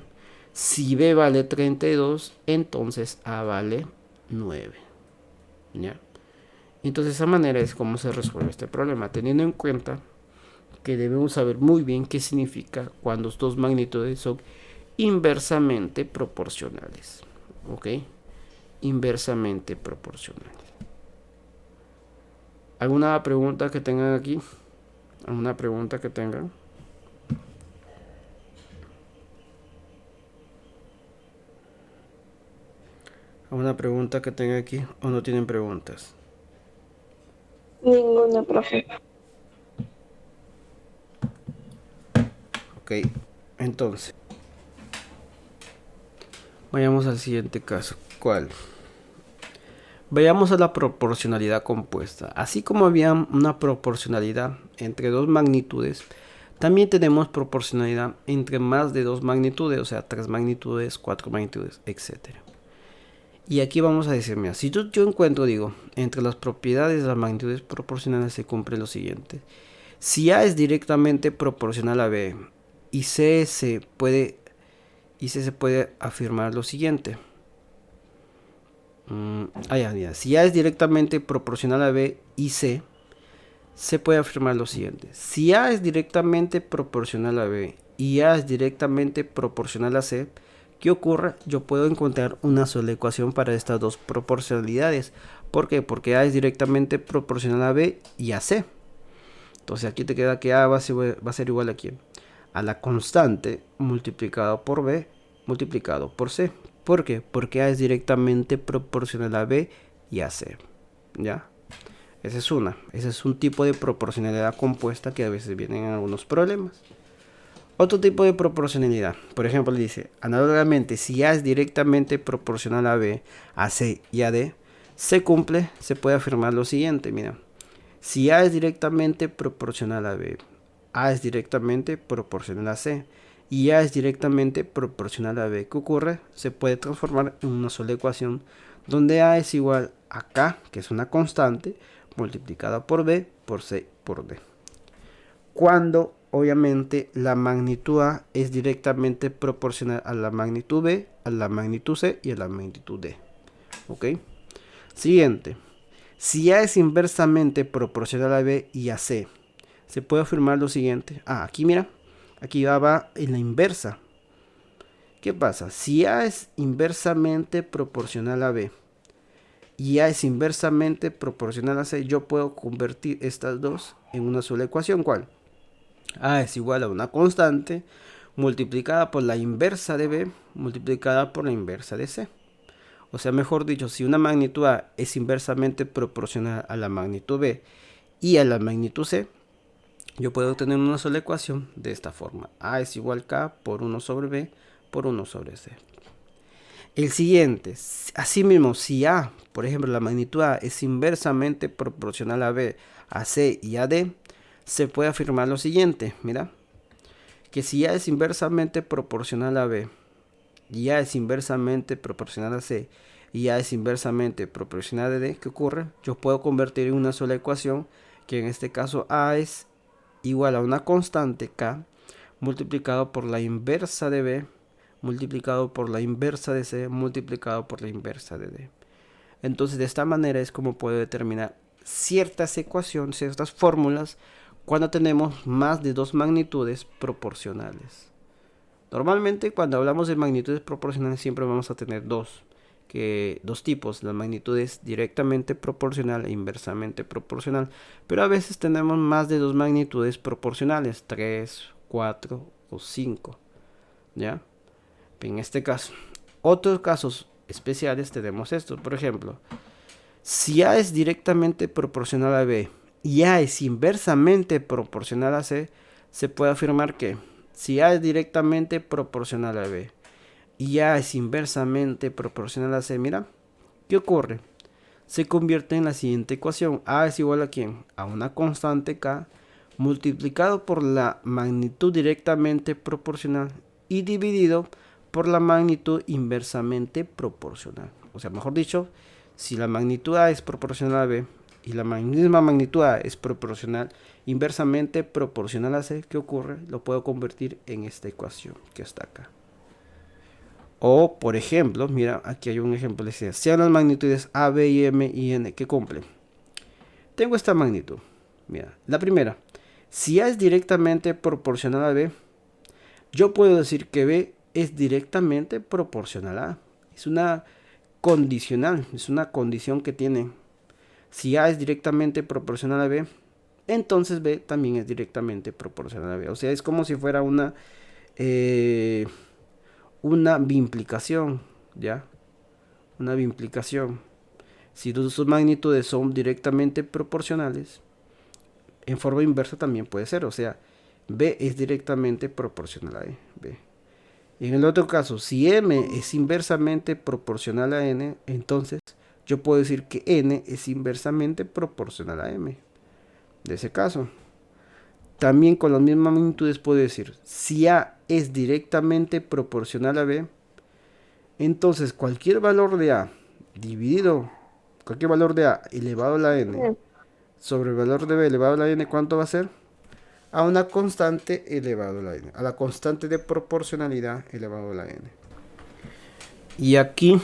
Si B vale 32, entonces A vale 9. ¿Ya? Entonces de esa manera es como se resuelve este problema, teniendo en cuenta que debemos saber muy bien qué significa cuando dos magnitudes son inversamente proporcionales. ¿Ok? Inversamente proporcionales. ¿Alguna pregunta que tengan aquí? ¿Alguna pregunta que tengan? ¿Alguna pregunta que tengan aquí o no tienen preguntas? Ninguna, profe. Ok, entonces vayamos al siguiente caso. ¿Cuál? Vayamos a la proporcionalidad compuesta. Así como había una proporcionalidad entre dos magnitudes, también tenemos proporcionalidad entre más de dos magnitudes, o sea, 3 magnitudes, 4 magnitudes, etc. Y aquí vamos a decir, mira, si yo encuentro, digo, entre las propiedades de las magnitudes proporcionales se cumple lo siguiente. Si A es directamente proporcional a B y C se puede afirmar lo siguiente. Si A es directamente proporcional a B y C, se puede afirmar lo siguiente. Si A es directamente proporcional a B y A es directamente proporcional a C, ¿qué ocurre? Yo puedo encontrar una sola ecuación para estas dos proporcionalidades. ¿Por qué? Porque A es directamente proporcional a B y a C. Entonces aquí te queda que A va a ser igual a ¿quién? A la constante multiplicado por B multiplicado por C. ¿Por qué? Porque A es directamente proporcional a B y a C. ¿Ya? Esa es una. Ese es un tipo de proporcionalidad compuesta que a veces vienen en algunos problemas. Otro tipo de proporcionalidad. Por ejemplo, dice, análogamente, si A es directamente proporcional a B, a C y a D, se cumple, se puede afirmar lo siguiente. Mira, si A es directamente proporcional a B, A es directamente proporcional a C y A es directamente proporcional a B, ¿qué ocurre? Se puede transformar en una sola ecuación donde A es igual a K, que es una constante, multiplicada por B, por C, por D. cuando obviamente la magnitud A es directamente proporcional a la magnitud B, a la magnitud C y a la magnitud D. ¿Ok? Siguiente. Si A es inversamente proporcional a B y a C, se puede afirmar lo siguiente. Aquí mira, aquí va en la inversa. ¿Qué pasa? Si A es inversamente proporcional a B y A es inversamente proporcional a C, yo puedo convertir estas dos en una sola ecuación. ¿Cuál? A es igual a una constante multiplicada por la inversa de B multiplicada por la inversa de C. O sea, mejor dicho, si una magnitud A es inversamente proporcional a la magnitud B y a la magnitud C, yo puedo obtener una sola ecuación de esta forma. A es igual a K por 1 sobre B por 1 sobre C. El siguiente, asimismo, si A, por ejemplo, la magnitud A es inversamente proporcional a B, a C y a D, se puede afirmar lo siguiente. Mira, que si A es inversamente proporcional a B y A es inversamente proporcional a C y A es inversamente proporcional a D, ¿qué ocurre? Yo puedo convertir en una sola ecuación, que en este caso A es igual a una constante K multiplicado por la inversa de B multiplicado por la inversa de C multiplicado por la inversa de D. Entonces, de esta manera es como puedo determinar ciertas ecuaciones, ciertas fórmulas, cuando tenemos más de dos magnitudes proporcionales. Normalmente, cuando hablamos de magnitudes proporcionales, siempre vamos a tener dos tipos, las magnitudes directamente proporcional e inversamente proporcional, pero a veces tenemos más de dos magnitudes proporcionales, 3, 4 o 5, ¿ya? En este caso, otros casos especiales tenemos estos. Por ejemplo, si A es directamente proporcional a B y A es inversamente proporcional a C, se puede afirmar que si A es directamente proporcional a B y A es inversamente proporcional a C, mira, ¿qué ocurre? Se convierte en la siguiente ecuación. A es igual a ¿quién? A una constante K multiplicado por la magnitud directamente proporcional y dividido por la magnitud inversamente proporcional. O sea, mejor dicho, si la magnitud A es proporcional a B y la misma magnitud A es proporcional, inversamente proporcional a C, ¿qué ocurre? Lo puedo convertir en esta ecuación que está acá. O, por ejemplo, mira, aquí hay un ejemplo. Sean las magnitudes A, B y M y N que cumplen. Tengo esta magnitud. Mira, la primera. Si A es directamente proporcional a B, yo puedo decir que B es directamente proporcional a A. Es una condicional, es una condición que tiene. Si A es directamente proporcional a B, entonces B también es directamente proporcional a B. O sea, es como si fuera una bimplicación, ¿ya? Una bimplicación. Si sus magnitudes son directamente proporcionales, en forma inversa también puede ser. O sea, B es directamente proporcional a E. B. En el otro caso, si M es inversamente proporcional a N, entonces yo puedo decir que N es inversamente proporcional a M. De ese caso. También con las mismas magnitudes puedo decir, si A es directamente proporcional a B, entonces cualquier valor de A dividido, cualquier valor de A elevado a la N sobre el valor de B elevado a la N, ¿cuánto va a ser? A una constante elevado a la N, a la constante de proporcionalidad elevado a la N. Y aquí,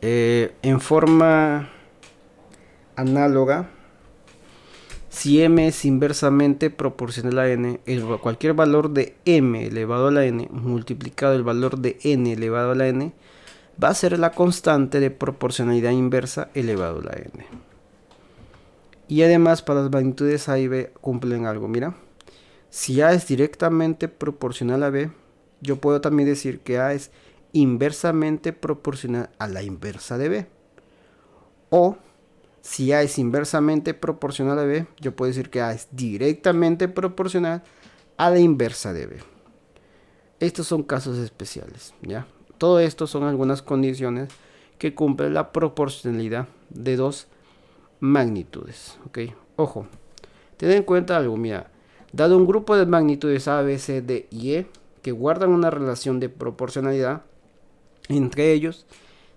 en forma análoga, si M es inversamente proporcional a N, cualquier valor de M elevado a la N multiplicado el valor de N elevado a la N va a ser la constante de proporcionalidad inversa elevado a la N. Y además para las magnitudes A y B cumplen algo, mira. Si A es directamente proporcional a B, yo puedo también decir que A es inversamente proporcional a la inversa de B. O si A es inversamente proporcional a B, yo puedo decir que A es directamente proporcional a la inversa de B. Estos son casos especiales, ¿ya? Todo esto son algunas condiciones que cumplen la proporcionalidad de dos magnitudes, ¿ok? Ojo, ten en cuenta algo, mira. Dado un grupo de magnitudes A, B, C, D y E que guardan una relación de proporcionalidad entre ellos,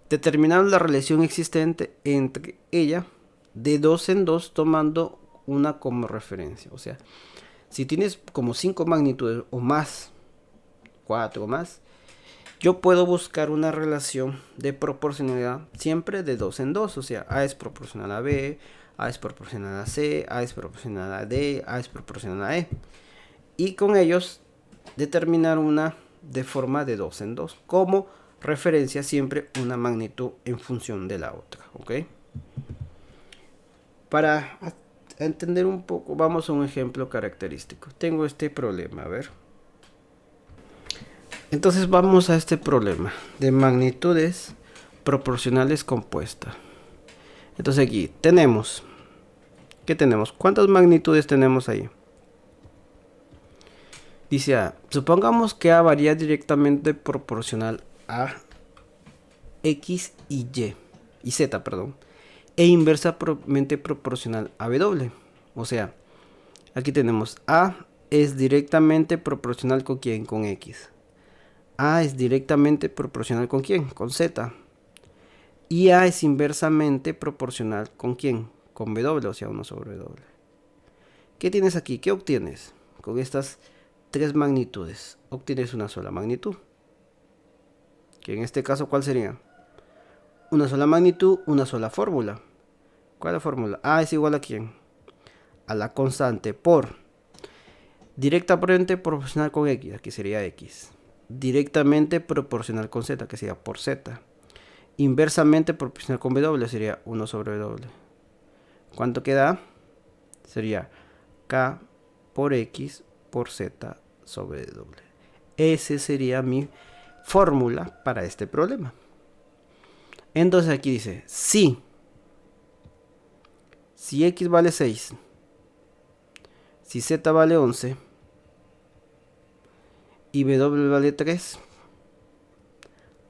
determinamos la relación existente entre ella de dos en dos tomando una como referencia. O sea, Si tienes como 5 magnitudes o más, 4 o más, yo puedo buscar una relación de proporcionalidad siempre de 2 en 2. O sea, A es proporcional a B, A es proporcional a C, A es proporcional a D, A es proporcional a E. Y con ellos determinar una de forma de 2 en 2. Como referencia siempre una magnitud en función de la otra. ¿Ok? Para entender un poco, vamos a un ejemplo característico. Tengo este problema, a ver. Entonces vamos a este problema de magnitudes proporcionales compuestas. Entonces aquí tenemos, ¿qué tenemos? ¿Cuántas magnitudes tenemos ahí? Dice A, supongamos que A varía directamente proporcional a X y Z, perdón, e inversamente proporcional a W. O sea, aquí tenemos A es directamente proporcional con quién, con X. A es directamente proporcional con quién, con Z. Y A es inversamente proporcional con quién, con W, o sea, 1 sobre W. ¿Qué tienes aquí? ¿Qué obtienes? Con estas tres magnitudes, obtienes una sola magnitud. Que en este caso, ¿cuál sería? Una sola magnitud, una sola fórmula. ¿Cuál es la fórmula? A es igual a quién? A la constante por directamente proporcional con X, aquí sería X. Directamente proporcional con Z, que sería por Z. Inversamente proporcional con W, sería 1 sobre W. ¿Cuánto queda? Sería K por X por Z sobre W. Esa sería mi fórmula para este problema. Entonces aquí dice, si X vale 6, si Z vale 11 y W vale 3,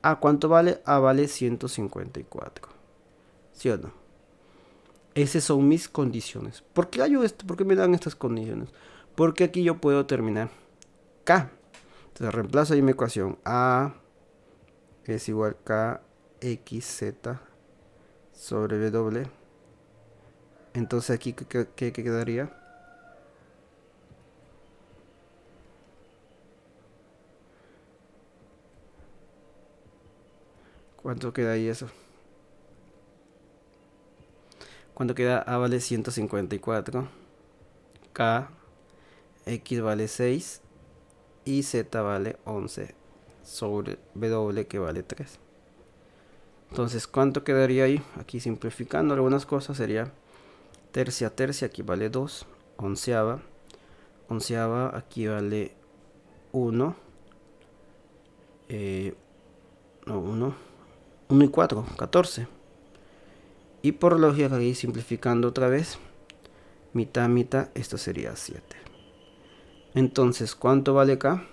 ¿A cuánto vale? A vale 154. ¿Sí o no? Esas son mis condiciones. ¿Por qué hallo esto? ¿Por qué me dan estas condiciones? Porque aquí yo puedo terminar K. Entonces reemplazo ahí mi ecuación. A es igual a KXZ sobre W. Entonces aquí, ¿qué quedaría? ¿Cuánto queda ahí eso? ¿Cuánto queda? A vale 154. K, X vale 6 y Z vale 11 sobre W que vale 3. Entonces, ¿cuánto quedaría ahí? Aquí simplificando algunas cosas sería tercia, tercia, aquí vale 2, onceava, onceava, aquí vale 1, no, 1 y 4, 14. Y por lógica, aquí simplificando otra vez, mitad, mitad, esto sería 7. Entonces, ¿cuánto vale K?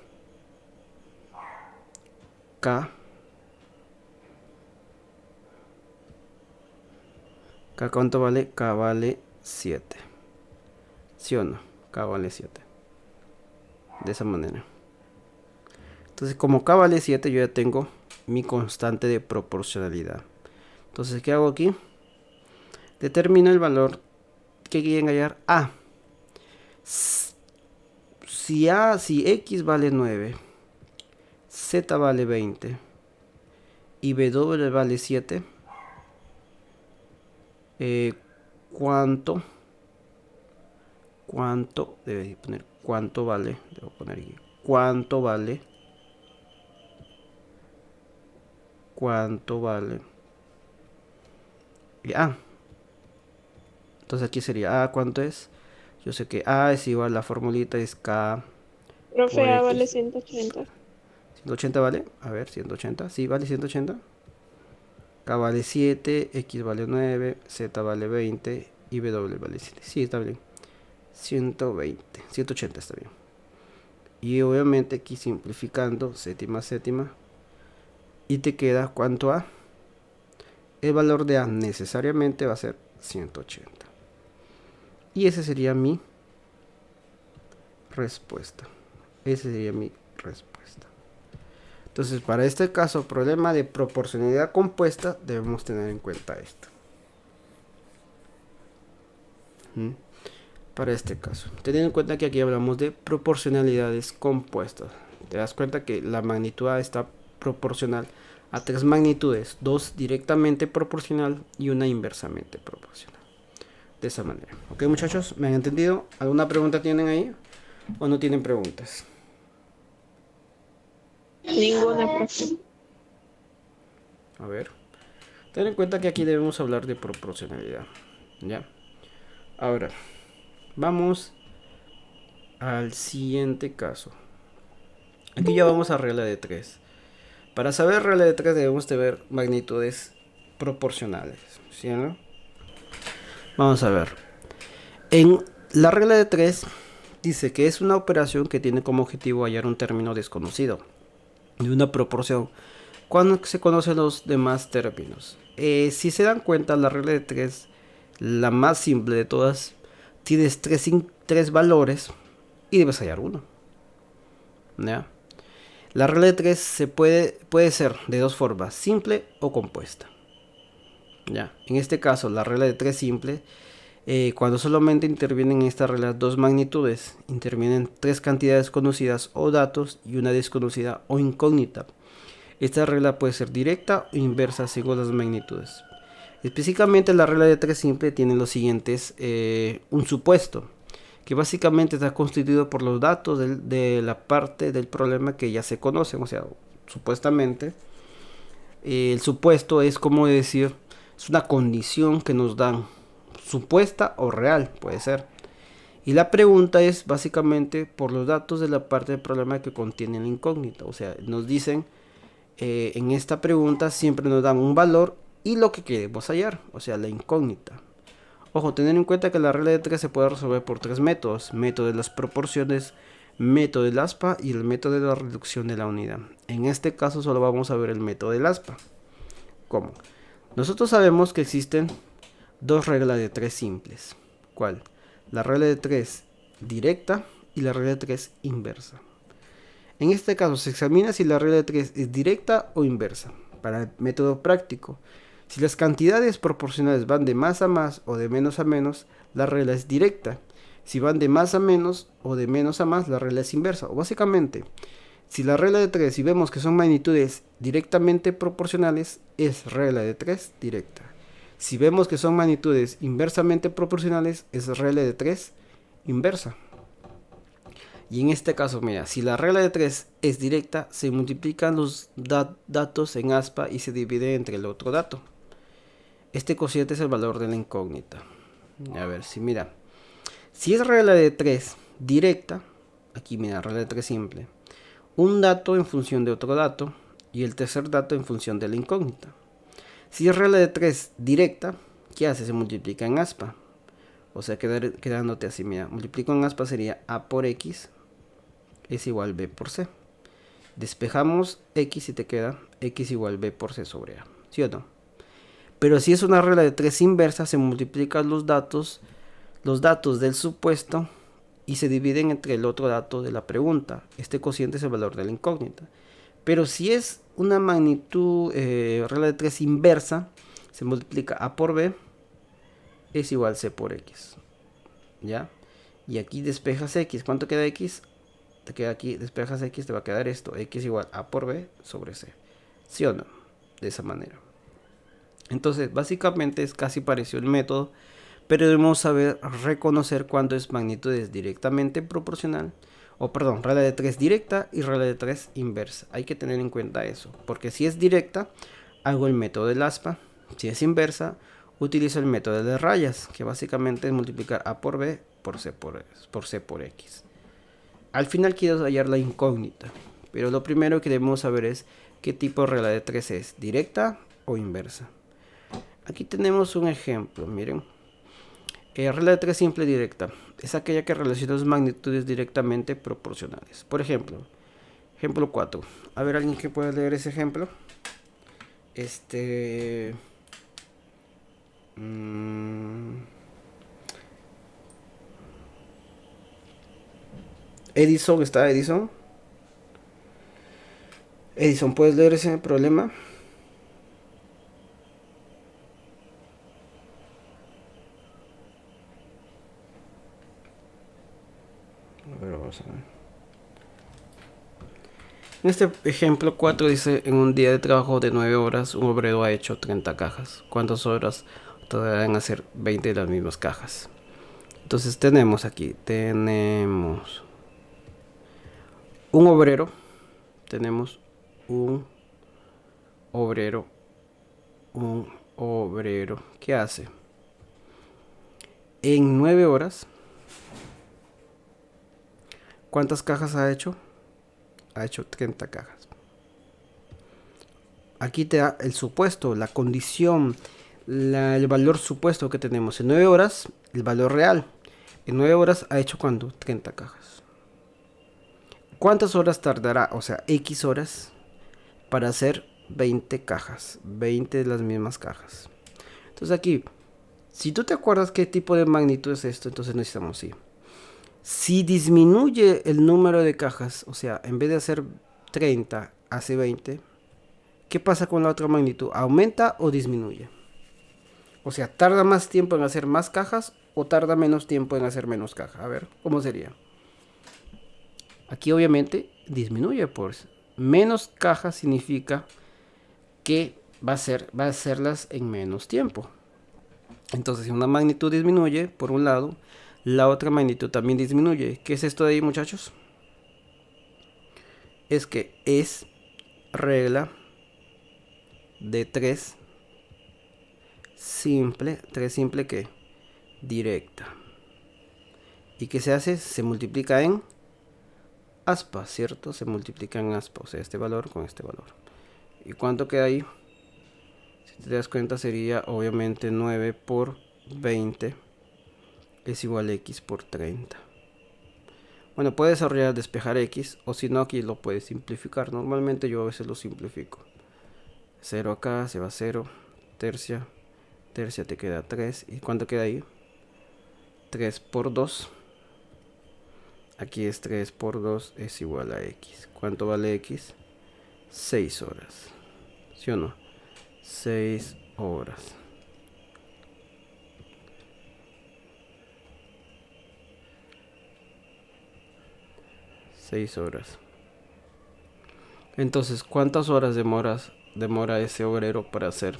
K ¿cuánto vale? K vale 7. ¿Sí o no? K vale 7. De esa manera. Entonces, como K vale 7, yo ya tengo mi constante de proporcionalidad. Entonces, ¿qué hago aquí? Determino el valor que quieren hallar A. Si X vale 9, Z vale 20 y W vale 7, ¿cuánto debe poner? ¿Cuánto vale? Debo poner aquí. ¿Cuánto vale? ¿Cuánto vale? Y A. Entonces aquí sería A, ¿cuánto es? Yo sé que A es igual, la formulita es K Profe, por A vale X. 180. 180 vale. A ver, 180. Sí, vale 180. K vale 7, X vale 9, Z vale 20 y W vale 7. Sí, está bien. 120, 180 está bien. Y obviamente aquí simplificando, séptima, séptima. Y te queda ¿cuánto A? El valor de A necesariamente va a ser 180. Y esa sería mi respuesta. Esa sería mi respuesta. Entonces, para este caso, problema de proporcionalidad compuesta, debemos tener en cuenta esto. para este caso. Teniendo en cuenta que aquí hablamos de proporcionalidades compuestas. Te das cuenta que la magnitud A está proporcional a tres magnitudes, dos directamente proporcional y una inversamente proporcional. De esa manera. Ok, muchachos, ¿me han entendido? ¿Alguna pregunta tienen ahí? ¿O no tienen preguntas? Ninguna, profe. A ver. Ten en cuenta que aquí debemos hablar de proporcionalidad. ¿Ya? Ahora, vamos al siguiente caso. Aquí ya vamos a regla de 3. Para saber regla de 3 debemos de ver magnitudes proporcionales. ¿Sí o no? Vamos a ver. En la regla de 3 dice que es una operación que tiene como objetivo hallar un término desconocido de una proporción cuando se conocen los demás términos. Si se dan cuenta, la regla de 3, la más simple de todas, tienes tres valores y debes hallar uno. ¿Ya? La regla de 3 puede ser de dos formas, simple o compuesta. ¿Ya? En este caso, la regla de 3 simple, cuando solamente intervienen en esta regla dos magnitudes, intervienen tres cantidades conocidas o datos y una desconocida o incógnita. Esta regla puede ser directa o inversa según las magnitudes. Específicamente la regla de 3 simple tiene los siguientes, un supuesto, que básicamente está constituido por los datos de la parte del problema que ya se conocen, o sea, supuestamente. El supuesto es como decir, es una condición que nos dan, supuesta o real, puede ser. Y la pregunta es básicamente por los datos de la parte del problema que contiene la incógnita, o sea, nos dicen en esta pregunta siempre nos dan un valor y lo que queremos hallar, o sea, la incógnita. Ojo, tener en cuenta que la regla de 3 se puede resolver por tres métodos: método de las proporciones, método del aspa y el método de la reducción de la unidad. En este caso solo vamos a ver el método del aspa. ¿Cómo? Nosotros sabemos que existen dos reglas de 3 simples. ¿Cuál? La regla de 3 directa y la regla de 3 inversa. En este caso se examina si la regla de 3 es directa o inversa. Para el método práctico, si las cantidades proporcionales van de más a más o de menos a menos, la regla es directa. Si van de más a menos o de menos a más, la regla es inversa. O básicamente, si la regla de 3, si vemos que son magnitudes directamente proporcionales, es regla de 3 directa. Si vemos que son magnitudes inversamente proporcionales, es regla de 3 inversa. Y en este caso, mira, si la regla de 3 es directa, se multiplican los datos en aspa y se divide entre el otro dato. Este cociente es el valor de la incógnita. A ver, si mira, si es regla de 3 directa, aquí mira, regla de 3 simple, un dato en función de otro dato y el tercer dato en función de la incógnita. Si es regla de 3 directa, ¿qué hace? Se multiplica en aspa. O sea, quedándote así, mira, multiplico en aspa sería a por x es igual b por c. Despejamos x y te queda x igual b por c sobre a. ¿Sí o no? Pero si es una regla de 3 inversa, se multiplican los datos del supuesto y se dividen entre el otro dato de la pregunta. Este cociente es el valor de la incógnita. Pero si es una magnitud regla de 3 inversa, se multiplica a por b es igual c por x. ¿Ya? Y aquí despejas x. ¿Cuánto queda x? Te queda aquí, despejas x, te va a quedar esto. X igual a por b sobre c. ¿Sí o no? De esa manera. Entonces, básicamente es casi parecido el método, pero debemos saber reconocer cuándo es magnitudes directamente proporcional, o perdón, regla de 3 directa y regla de 3 inversa. Hay que tener en cuenta eso, porque si es directa, hago el método del aspa. Si es inversa, utilizo el método de rayas, que básicamente es multiplicar a por b por c por x. Al final quiero hallar la incógnita, pero lo primero que debemos saber es qué tipo de regla de 3 es, directa o inversa. Aquí tenemos un ejemplo, miren. Regla de 3 simple directa es aquella que relaciona las magnitudes directamente proporcionales. Por ejemplo, ejemplo 4. A ver, alguien que pueda leer ese ejemplo. Edison, ¿está Edison? Edison, ¿puedes leer ese problema? En este ejemplo 4 dice, en un día de trabajo de 9 horas, un obrero ha hecho 30 cajas. ¿Cuántas horas tardarán en hacer 20 de las mismas cajas? Entonces tenemos aquí, tenemos un obrero, tenemos un obrero, ¿qué hace? En 9 horas, ¿cuántas cajas ha hecho? Ha hecho 30 cajas. Aquí te da el supuesto, la condición, el valor supuesto que tenemos. En 9 horas, el valor real. En 9 horas ha hecho ¿cuánto? 30 cajas. ¿Cuántas horas tardará? O sea, X horas para hacer 20 cajas. 20 de las mismas cajas. Entonces aquí, si tú te acuerdas qué tipo de magnitud es esto, entonces necesitamos sí. Si disminuye el número de cajas, o sea, en vez de hacer 30, hace 20, ¿qué pasa con la otra magnitud? ¿Aumenta o disminuye? O sea, ¿tarda más tiempo en hacer más cajas o tarda menos tiempo en hacer menos cajas? A ver, ¿cómo sería? Aquí obviamente disminuye, pues. Menos cajas significa que va a hacerlas en menos tiempo. Entonces, si una magnitud disminuye, por un lado, la otra magnitud también disminuye. ¿Qué es esto de ahí, muchachos? Es que es regla de 3 simple. 3 simple que directa. ¿Y qué se hace? Se multiplica en aspa, ¿cierto? Se multiplica en aspa, o sea, este valor con este valor. ¿Y cuánto queda ahí? Si te das cuenta sería obviamente 9 por 20 es igual a x por 30. Bueno, puedes desarrollar despejar x, o si no aquí lo puedes simplificar. Normalmente yo a veces lo simplifico. 0 acá, se va a 0, tercia, tercia te queda 3. ¿Y cuánto queda ahí? 3 por 2. Aquí es 3 por 2 es igual a x. ¿Cuánto vale x? 6 horas. ¿Sí o no? 6 horas. Entonces, ¿cuántas horas demora ese obrero para hacer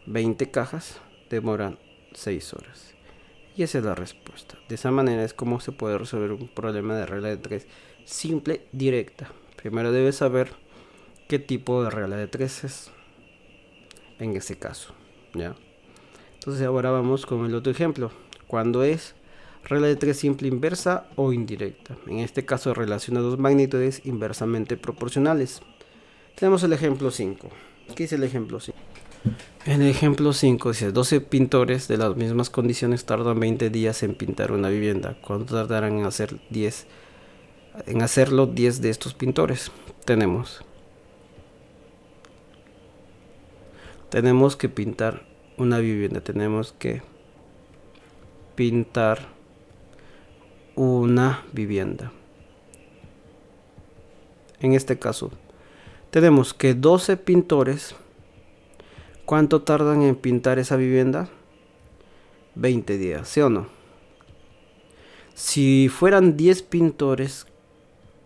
20 cajas? Demoran 6 horas. Y esa es la respuesta. De esa manera es como se puede resolver un problema de regla de 3 simple, directa. Primero debes saber qué tipo de regla de 3 es en ese caso, ¿ya? Entonces ahora vamos con el otro ejemplo. Cuando es regla de 3 simple inversa o indirecta. En este caso relaciona dos magnitudes inversamente proporcionales. Tenemos el ejemplo 5. ¿Qué dice el ejemplo 5? En el ejemplo 5 dice 12 pintores de las mismas condiciones tardan 20 días en pintar una vivienda. ¿Cuánto tardarán en hacer 10? En hacerlo 10 de estos pintores. Tenemos que pintar una vivienda. Tenemos que pintar una vivienda. En este caso, tenemos que 12 pintores. ¿Cuánto tardan en pintar esa vivienda? 20 días, ¿sí o no? Si fueran 10 pintores,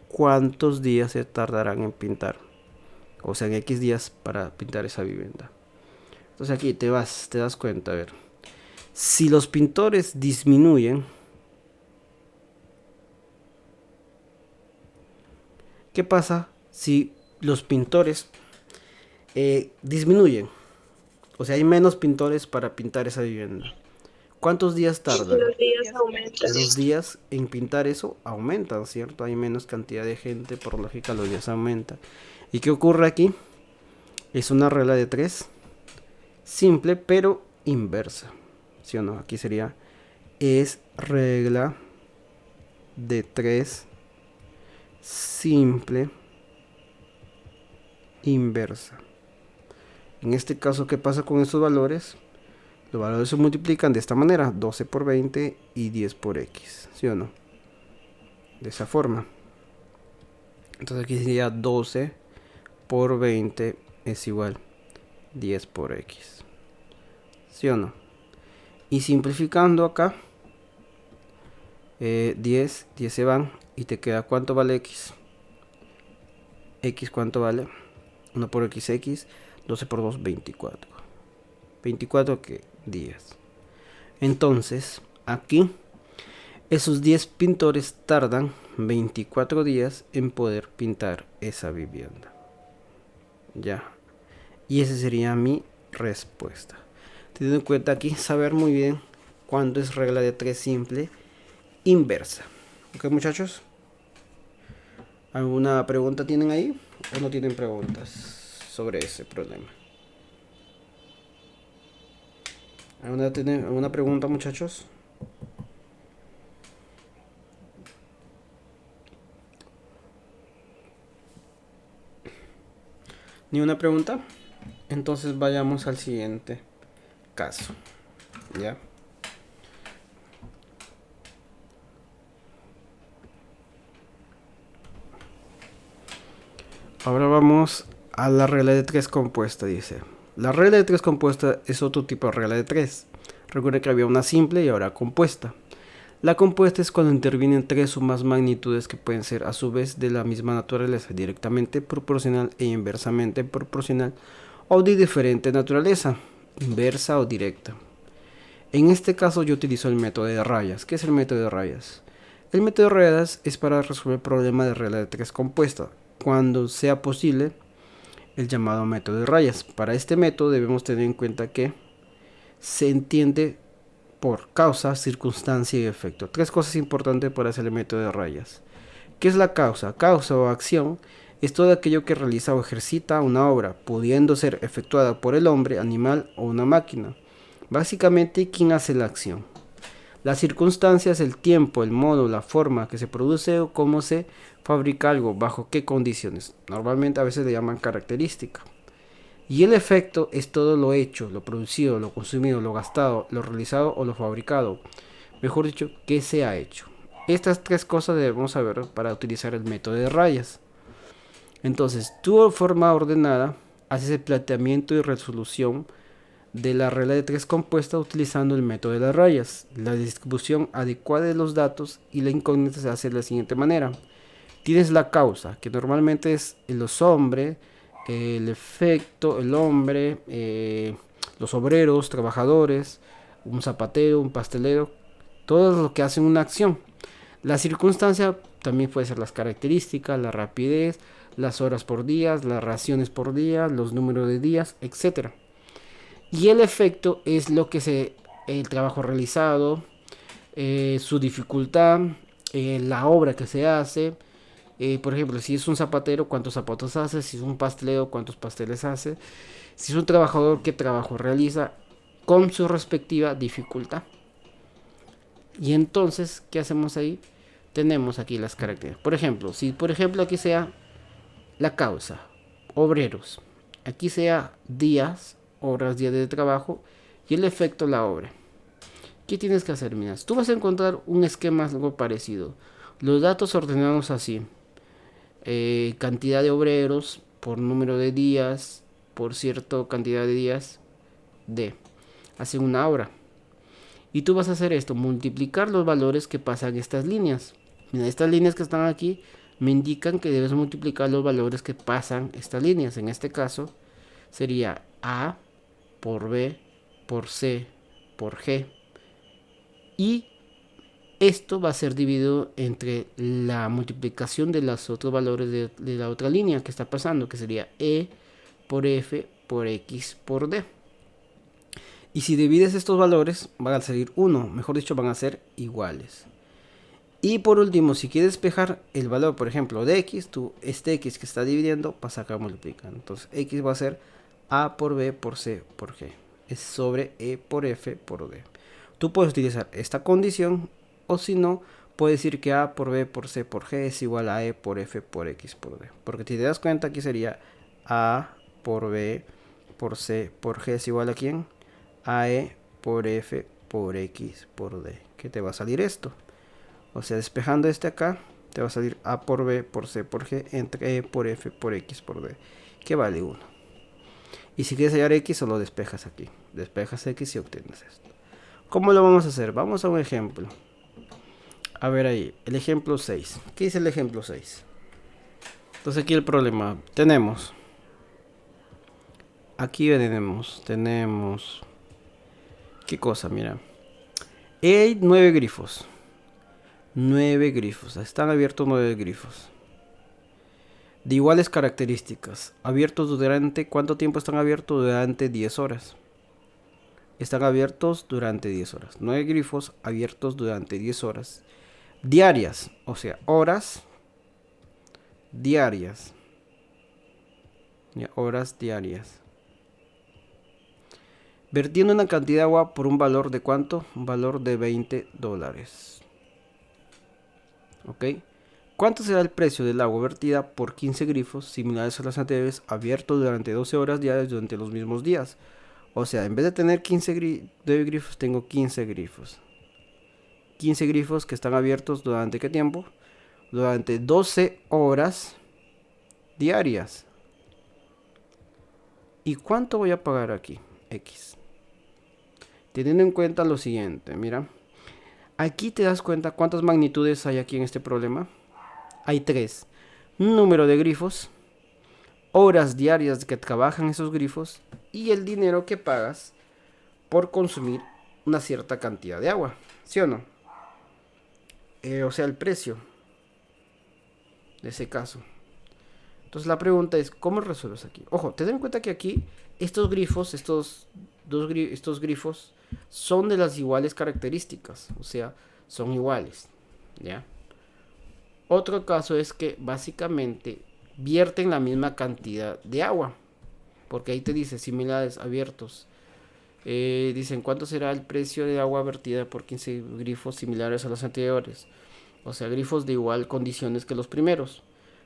¿cuántos días se tardarán en pintar? O sea, en X días para pintar esa vivienda. Entonces aquí te das cuenta, a ver. Si los pintores disminuyen, ¿qué pasa si los pintores disminuyen? O sea, hay menos pintores para pintar esa vivienda. ¿Cuántos días tardan? Los días aumentan. Los días en pintar eso aumentan, ¿cierto? Hay menos cantidad de gente, por lógica los días aumentan. ¿Y qué ocurre aquí? Es una regla de 3 simple pero inversa, ¿sí o no? Aquí sería es regla de 3 simple inversa. En este caso, ¿qué pasa con estos valores? Los valores se multiplican de esta manera, 12 por 20 y 10 por x, ¿sí o no? De esa forma. Entonces aquí sería 12 por 20 es igual 10 por x, ¿sí o no? Y simplificando acá, 10 se van y te queda ¿cuánto vale x? X, ¿cuánto vale? 1 por XX, 12 por 2, 24. 24 ¿qué? Días. Entonces, aquí, esos 10 pintores tardan 24 días en poder pintar esa vivienda. Ya. Y esa sería mi respuesta. Teniendo en cuenta aquí, saber muy bien cuándo es regla de 3 simple inversa. ¿Ok, muchachos? ¿Alguna pregunta tienen ahí? ¿O no tienen preguntas sobre ese problema? ¿Alguna pregunta, muchachos? ¿Ni una pregunta? Entonces vayamos al siguiente caso. ¿Ya? Ahora vamos a la regla de 3 compuesta, dice. La regla de 3 compuesta es otro tipo de regla de 3. Recuerda que había una simple y ahora compuesta. La compuesta es cuando intervienen 3 o más magnitudes que pueden ser a su vez de la misma naturaleza, directamente proporcional e inversamente proporcional, o de diferente naturaleza, inversa o directa. En este caso yo utilizo el método de rayas. ¿Qué es el método de rayas? El método de rayas es para resolver el problema de regla de 3 compuesta, cuando sea posible el llamado método de rayas. Para este método debemos tener en cuenta que se entiende por causa, circunstancia y efecto. 3 cosas importantes para hacer el método de rayas. ¿Qué es la causa? Causa o acción es todo aquello que realiza o ejercita una obra, pudiendo ser efectuada por el hombre, animal o una máquina. Básicamente, ¿quién hace la acción? Las circunstancias, el tiempo, el modo, la forma que se produce o cómo se fabrica algo, bajo qué condiciones. Normalmente a veces le llaman característica. Y el efecto es todo lo hecho, lo producido, lo consumido, lo gastado, lo realizado o lo fabricado. Mejor dicho, ¿qué se ha hecho? Estas 3 cosas debemos saber para utilizar el método de rayas. Entonces, tú de forma ordenada haces el planteamiento y resolución de la regla de 3 compuesta utilizando el método de las rayas. La distribución adecuada de los datos y la incógnita se hace de la siguiente manera. Tienes la causa, que normalmente es los hombres, el efecto, el hombre, los obreros, trabajadores, un zapatero, un pastelero, todo lo que hacen una acción. La circunstancia también puede ser las características, la rapidez, las horas por día, las raciones por día, los números de días, etcétera. Y el efecto es lo que el trabajo realizado, su dificultad, la obra que se hace. Por ejemplo, si es un zapatero, cuántos zapatos hace. Si es un pastelero, cuántos pasteles hace. Si es un trabajador, qué trabajo realiza con su respectiva dificultad. Y entonces, ¿qué hacemos ahí? Tenemos aquí las características. Por ejemplo, si por ejemplo aquí sea la causa, obreros. Aquí sea días, horas, días de trabajo. Y el efecto, la obra. ¿Qué tienes que hacer? Mira, tú vas a encontrar un esquema algo parecido. Los datos ordenados así. Cantidad de obreros por número de días, por cierta cantidad de días de. Hacen una hora. Y tú vas a hacer esto, multiplicar los valores que pasan estas líneas. Mira, estas líneas que están aquí me indican que debes multiplicar los valores que pasan estas líneas. En este caso sería A por B por C por G. Y esto va a ser dividido entre la multiplicación de los otros valores de la otra línea que está pasando, que sería E por F por X por D. Y si divides estos valores, van a salir 1, mejor dicho, van a ser iguales. Y por último, si quieres despejar el valor, por ejemplo, de X, tú este X que está dividiendo, pasa acá multiplicando. Entonces, X va a ser A por B por C por G. Es sobre E por F por D. Tú puedes utilizar esta condición, o si no, puedes decir que A por B por C por G es igual a E por F por X por D. Porque si te das cuenta, aquí sería A por B por C por G es igual a ¿quién? A E por F por X por D. ¿Qué te va a salir esto? O sea, despejando este acá, te va a salir A por B por C por G entre E por F por X por D, que vale 1. Y si quieres hallar X, solo despejas aquí. Despejas X y obtienes esto. ¿Cómo lo vamos a hacer? Vamos a un ejemplo. A ver ahí, el ejemplo 6. ¿Qué dice el ejemplo 6? Entonces aquí el problema. Tenemos. ¿Qué cosa? Mira. Hay 9 grifos. 9 grifos. Están abiertos 9 grifos. De iguales características. Abiertos durante... ¿Cuánto tiempo están abiertos? Durante 10 horas. Están abiertos durante 10 horas. 9 grifos abiertos durante 10 horas. Diarias. O sea, horas diarias. Ya, horas diarias. Vertiendo una cantidad de agua por un valor de ¿cuánto? Un valor de $20. ¿Ok? ¿Cuánto será el precio del agua vertida por 15 grifos similares a las anteriores abiertos durante 12 horas diarias durante los mismos días? O sea, en vez de tener 9 grifos, tengo 15 grifos. 15 grifos que están abiertos durante ¿qué tiempo? Durante 12 horas diarias. ¿Y cuánto voy a pagar aquí? X. Teniendo en cuenta lo siguiente, mira. Aquí te das cuenta cuántas magnitudes hay aquí en este problema. Hay 3. Número de grifos, horas diarias que trabajan esos grifos y el dinero que pagas por consumir una cierta cantidad de agua. ¿Sí o no? O sea, el precio de ese caso. Entonces la pregunta es, ¿cómo resuelves aquí? Ojo, ten en cuenta que aquí estos grifos, estos grifos son de las iguales características. O sea, son iguales. ¿Ya? Otro caso es que básicamente vierten la misma cantidad de agua. Porque ahí te dice similares abiertos. Dicen cuánto será el precio de agua vertida por 15 grifos similares a los anteriores. O sea, grifos de igual condiciones que los primeros.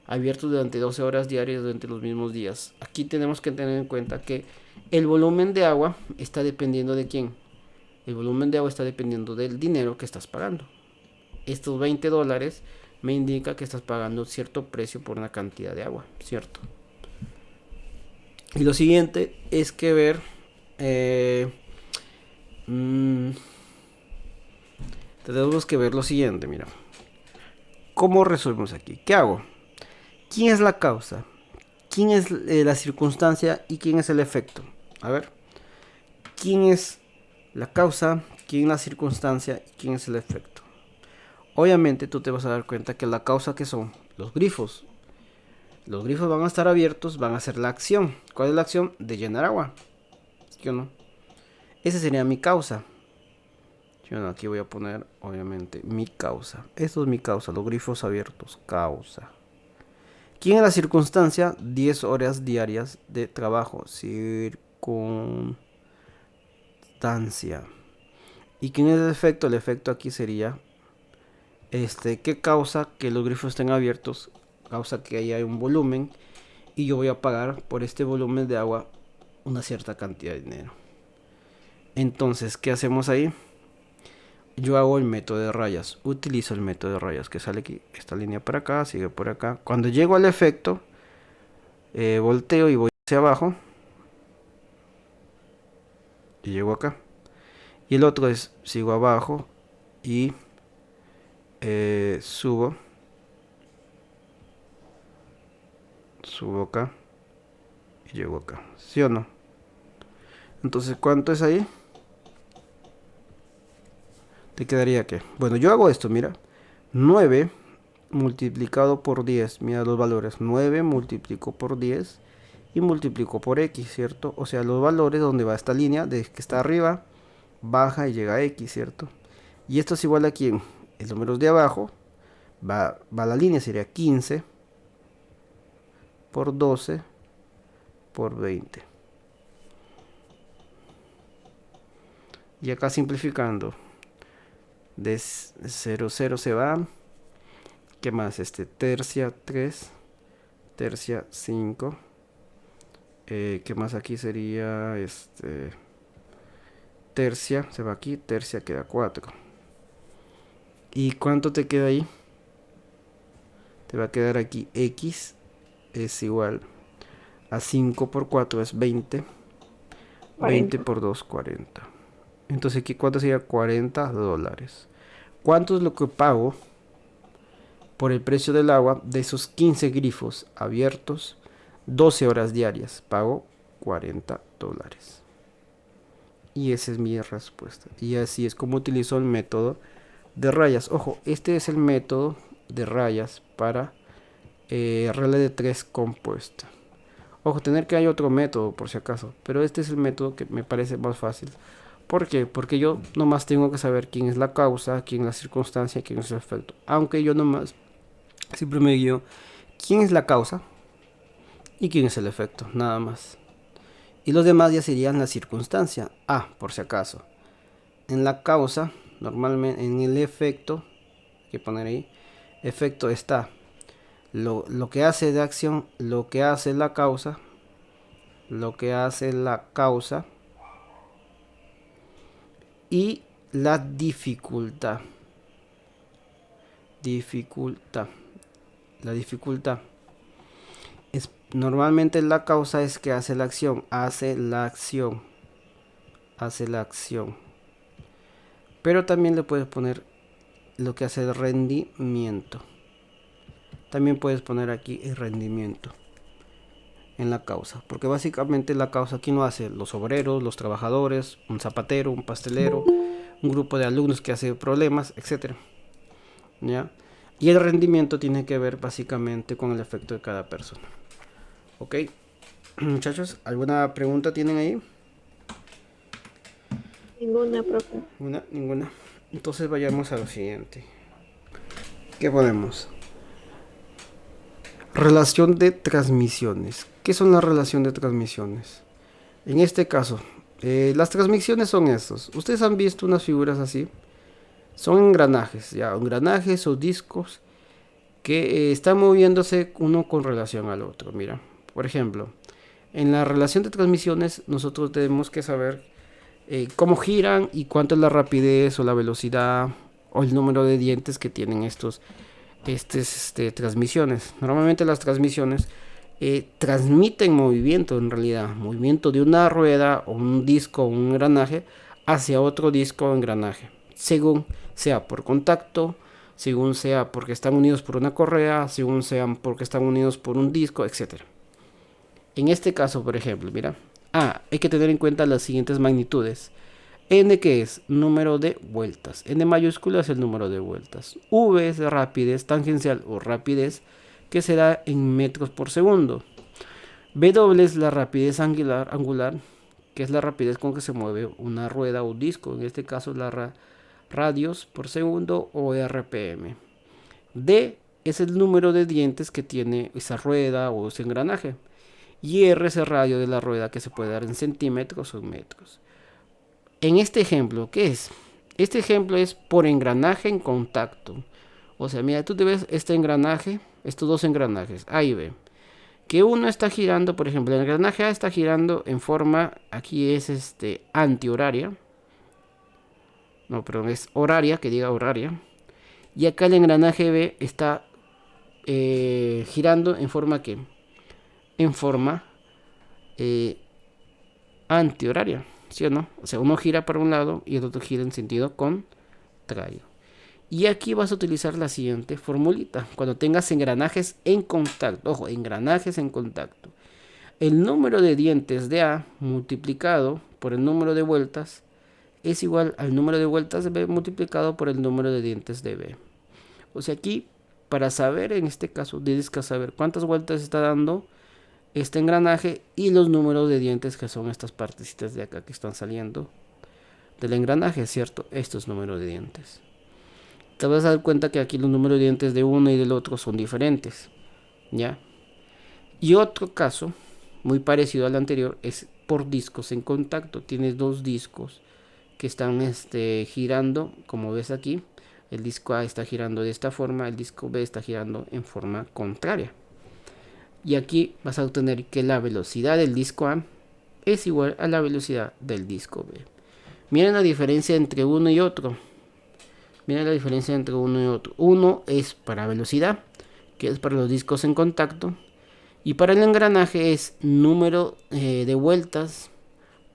Abiertos durante 12 horas diarias durante los mismos días. Aquí tenemos que tener en cuenta que el volumen de agua está dependiendo de quién. El volumen de agua está dependiendo del dinero que estás pagando. Estos $20 me indica que estás pagando cierto precio por una cantidad de agua, ¿cierto? Y lo siguiente es que ver... tenemos que ver lo siguiente, mira. ¿Cómo resolvemos aquí? ¿Qué hago? ¿Quién es la causa? ¿Quién es la circunstancia y quién es el efecto? A ver. ¿Quién es la causa? ¿Quién es la circunstancia y quién es el efecto? Obviamente tú te vas a dar cuenta que la causa que son los grifos. Los grifos van a estar abiertos, van a hacer la acción. ¿Cuál es la acción? De llenar agua. ¿Sí o no? Esa sería mi causa. ¿Sí o no? Aquí voy a poner, obviamente, mi causa. Esto es mi causa, los grifos abiertos. Causa. ¿Quién es la circunstancia? 10 horas diarias de trabajo. Circunstancia. ¿Y quién es el efecto? El efecto aquí sería ¿qué causa que los grifos estén abiertos? Causa que haya un volumen y yo voy a pagar por este volumen de agua una cierta cantidad de dinero. Entonces, ¿qué hacemos ahí? Yo hago el método de rayas. Utilizo el método de rayas que sale aquí. Esta línea para acá, sigue por acá. Cuando llego al efecto, volteo y voy hacia abajo. Y llego acá. Y el otro es, sigo abajo y subo. Subo acá. Y llego acá. ¿Sí o no? Entonces, ¿cuánto es ahí? Te quedaría que, bueno, yo hago esto, mira, 9 multiplicado por 10, mira los valores, 9 multiplico por 10 y multiplico por x, ¿cierto? O sea, los valores donde va esta línea, de que está arriba, baja y llega a x, ¿cierto? Y esto es igual a quién, el número de abajo, va la línea, sería 15 por 12 por 20. Y acá simplificando, de 0, 0 se va. ¿Qué más? Tercia 3, tercia 5. ¿Qué más aquí sería? Tercia se va aquí, tercia queda 4. ¿Y cuánto te queda ahí? Te va a quedar aquí x es igual a 5 por 4 es 20. 20 40. por 2, 40. Entonces aquí, ¿cuánto sería? $40. ¿Cuánto es lo que pago por el precio del agua de esos 15 grifos abiertos 12 horas diarias. Pago $40. Y esa es mi respuesta. Y así es como utilizo el método de rayas. Ojo, este es el método de rayas para regla de 3 compuesta. Ojo, tener que hay otro método por si acaso, pero este es el método que me parece más fácil. ¿Por qué? Porque yo nomás tengo que saber quién es la causa, quién es la circunstancia, quién es el efecto. Aunque yo nomás siempre me guío quién es la causa y quién es el efecto, nada más. Y los demás ya serían la circunstancia. Ah, por si acaso. En la causa, normalmente en el efecto, hay que poner ahí, efecto está lo que hace de acción, lo que hace la causa, y la dificultad. La dificultad. Normalmente la causa es que hace la acción. Pero también le puedes poner lo que hace el rendimiento. También puedes poner aquí el rendimiento en la causa. Porque básicamente la causa aquí no hace los obreros, los trabajadores, un zapatero, un pastelero, un grupo de alumnos que hace problemas, etc. ¿Ya? Y el rendimiento tiene que ver básicamente con el efecto de cada persona. Ok, muchachos, ¿alguna pregunta tienen ahí? Ninguna, profe. Ninguna. Entonces vayamos a lo siguiente. ¿Qué ponemos? Relación de transmisiones. ¿Qué son la relación de transmisiones? En este caso, las transmisiones son estos. Ustedes han visto unas figuras así. Son engranajes, ya, engranajes o discos que están moviéndose uno con relación al otro. Mira, por ejemplo, en la relación de transmisiones nosotros tenemos que saber cómo giran y cuánto es la rapidez o la velocidad o el número de dientes que tienen estas transmisiones. Normalmente las transmisiones transmiten movimiento, en realidad, movimiento de una rueda o un disco o un engranaje hacia otro disco o engranaje, según sea por contacto, según sea porque están unidos por una correa, según sean porque están unidos por un disco, etc. En este caso, por ejemplo, mira, hay que tener en cuenta las siguientes magnitudes. N, que es número de vueltas. N mayúscula es el número de vueltas. V es rapidez tangencial o rapidez, que será en metros por segundo. W es la rapidez angular, que es la rapidez con que se mueve una rueda o disco. En este caso, la radios por segundo o RPM. D es el número de dientes que tiene esa rueda o ese engranaje. Y R es el radio de la rueda, que se puede dar en centímetros o en metros. En este ejemplo, ¿qué es? Este ejemplo es por engranaje en contacto. O sea, mira, tú te ves este engranaje, estos dos engranajes, A y B. Que uno está girando, por ejemplo, el engranaje A está girando en forma, aquí es antihoraria. No, perdón, es horaria, que diga horaria. Y acá el engranaje B está girando en forma ¿qué? En forma antihoraria, ¿sí o no? O sea, uno gira para un lado y el otro gira en sentido contrario. Y aquí vas a utilizar la siguiente formulita. Cuando tengas engranajes en contacto, ojo, engranajes en contacto. El número de dientes de A multiplicado por el número de vueltas es igual al número de vueltas de B multiplicado por el número de dientes de B. O sea, aquí, para saber, en este caso, tienes que saber cuántas vueltas está dando este engranaje y los números de dientes, que son estas partecitas de acá que están saliendo del engranaje, ¿cierto? Estos números de dientes. Te vas a dar cuenta que aquí los números de dientes de uno y del otro son diferentes, ¿ya? Y otro caso, muy parecido al anterior, es por discos en contacto. Tienes dos discos que están girando, como ves aquí. El disco A está girando de esta forma, el disco B está girando en forma contraria. Y aquí vas a obtener que la velocidad del disco A es igual a la velocidad del disco B. Miren la diferencia entre uno y otro. Miren la diferencia entre uno y otro. Uno es para velocidad, que es para los discos en contacto. Y para el engranaje es número de vueltas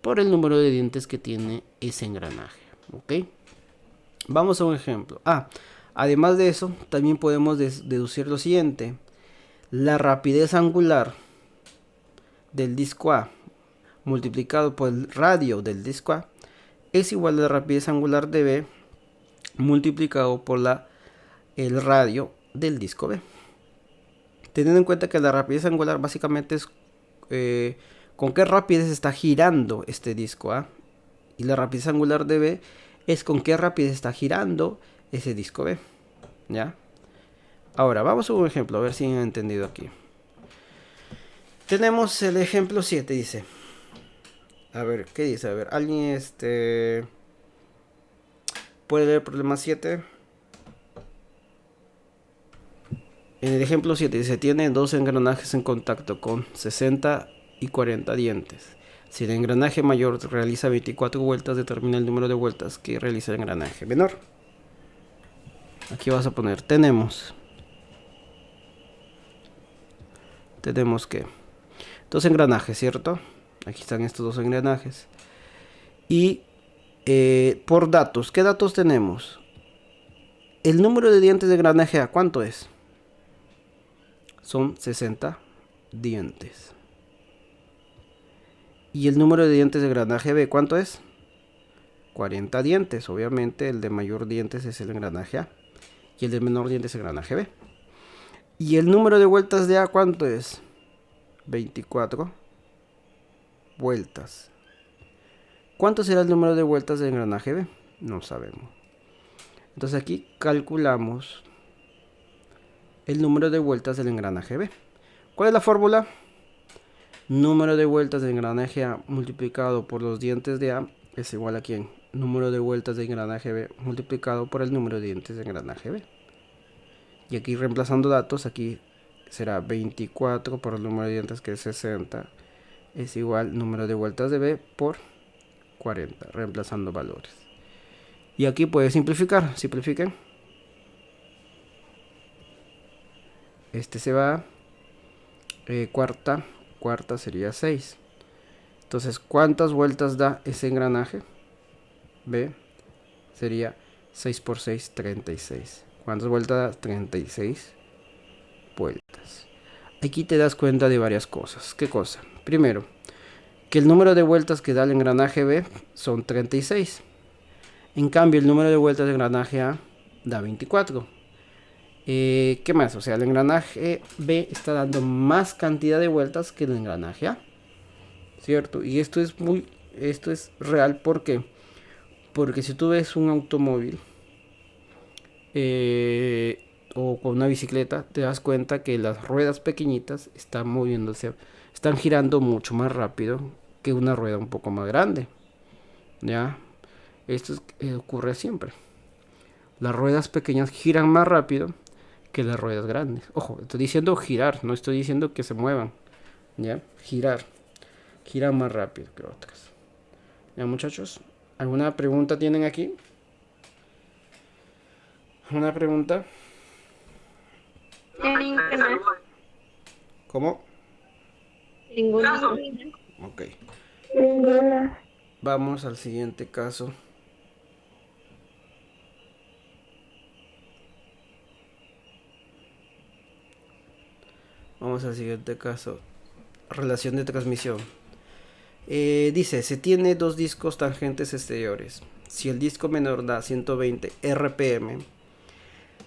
por el número de dientes que tiene ese engranaje. ¿Ok? Vamos a un ejemplo. Además de eso, también podemos deducir lo siguiente. La rapidez angular del disco A multiplicado por el radio del disco A es igual a la rapidez angular de B multiplicado por el radio del disco B. Teniendo en cuenta que la rapidez angular básicamente es con qué rapidez está girando este disco A, y la rapidez angular de B es con qué rapidez está girando ese disco B. ¿Ya? Ahora vamos a un ejemplo, a ver si han entendido aquí. Tenemos el ejemplo 7, dice. A ver, ¿qué dice? A ver, alguien puede leer el problema 7. En el ejemplo 7 dice, tiene dos engranajes en contacto con 60 y 40 dientes. Si el engranaje mayor realiza 24 vueltas, determina el número de vueltas que realiza el engranaje menor. Aquí vas a poner, tenemos que dos engranajes, ¿cierto? Aquí están estos dos engranajes. Y por datos, ¿qué datos tenemos? El número de dientes de engranaje A, ¿cuánto es? Son 60 dientes. Y el número de dientes de engranaje B, ¿cuánto es? 40 dientes. Obviamente el de mayor dientes es el engranaje A. Y el de menor dientes es el engranaje B. Y el número de vueltas de A, ¿cuánto es? 24 vueltas. ¿Cuánto será el número de vueltas del engranaje B? No sabemos. Entonces aquí calculamos el número de vueltas del engranaje B. ¿Cuál es la fórmula? Número de vueltas del engranaje A multiplicado por los dientes de A es igual a ¿quién? Número de vueltas del engranaje B multiplicado por el número de dientes del engranaje B. Y aquí reemplazando datos, aquí será 24 por el número de dientes, que es 60, es igual número de vueltas de B por 40, reemplazando valores. Y aquí puedes simplificar, simplifiquen. Este se va, cuarta sería 6. Entonces, ¿cuántas vueltas da ese engranaje? B sería 6 por 6, 36. ¿Cuántas vueltas da? 36 vueltas. Aquí te das cuenta de varias cosas. ¿Qué cosa? Primero, que el número de vueltas que da el engranaje B son 36. En cambio, el número de vueltas del engranaje A da 24. ¿Qué más? O sea, el engranaje B está dando más cantidad de vueltas que el engranaje A, ¿cierto? Y esto es real, ¿por qué? Porque si tú ves un automóvil o con una bicicleta, te das cuenta que las ruedas pequeñitas están moviéndose, están girando mucho más rápido que una rueda un poco más grande. ¿Ya? Esto ocurre siempre. Las ruedas pequeñas giran más rápido que las ruedas grandes. Ojo, estoy diciendo girar, no estoy diciendo que se muevan. ¿Ya? Giran más rápido que otras. ¿Ya, muchachos? ¿Alguna pregunta tienen aquí? ¿Una pregunta? Ninguna. ¿Cómo? Ninguna. Ok. Ninguna. Vamos al siguiente caso. Vamos al siguiente caso. Relación de transmisión. Dice, se tiene dos discos tangentes exteriores. Si el disco menor da 120 RPM,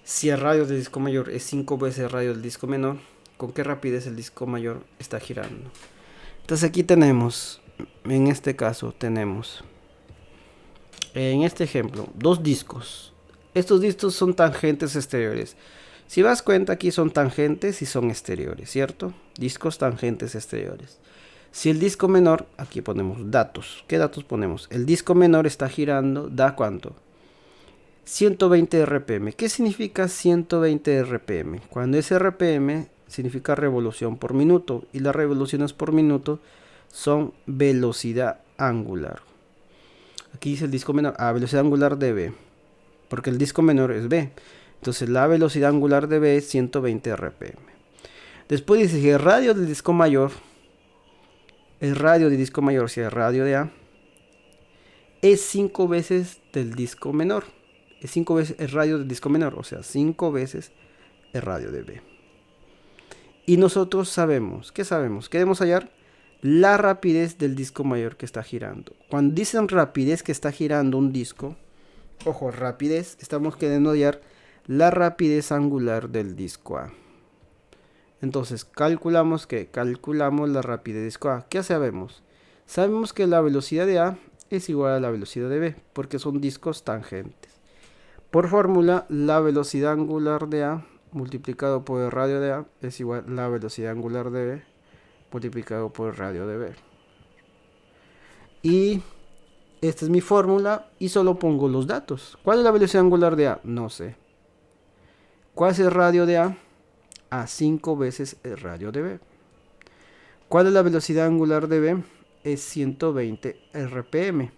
si el radio del disco mayor es 5 veces el radio del disco menor, ¿con qué rapidez el disco mayor está girando? Entonces aquí tenemos, en este caso tenemos, en este ejemplo, dos discos. Estos discos son tangentes exteriores. Si das cuenta, aquí son tangentes y son exteriores, ¿cierto? Discos tangentes exteriores. Si el disco menor, aquí ponemos datos. ¿Qué datos ponemos? El disco menor está girando, ¿da cuánto? 120 RPM. ¿Qué significa 120 RPM? Cuando es RPM, significa revolución por minuto. Y las revoluciones por minuto son velocidad angular. Aquí dice el disco menor, velocidad angular de B. Porque el disco menor es B. Entonces la velocidad angular de B es 120 RPM. Después dice que el radio del disco mayor, o sea, el radio de A, es 5 veces del disco menor. es 5 veces el radio del disco menor, o sea, 5 veces el radio de B. Y nosotros sabemos, ¿qué sabemos? Queremos hallar la rapidez del disco mayor que está girando. Cuando dicen rapidez que está girando un disco, ojo, rapidez, estamos queriendo hallar la rapidez angular del disco A. Entonces, calculamos la rapidez del disco A. ¿Qué sabemos? Sabemos que la velocidad de A es igual a la velocidad de B, porque son discos tangentes. Por fórmula, la velocidad angular de A multiplicado por el radio de A es igual a la velocidad angular de B multiplicado por el radio de B. Y esta es mi fórmula y solo pongo los datos. ¿Cuál es la velocidad angular de A? No sé. ¿Cuál es el radio de A? A 5 veces el radio de B. ¿Cuál es la velocidad angular de B? Es 120 RPM.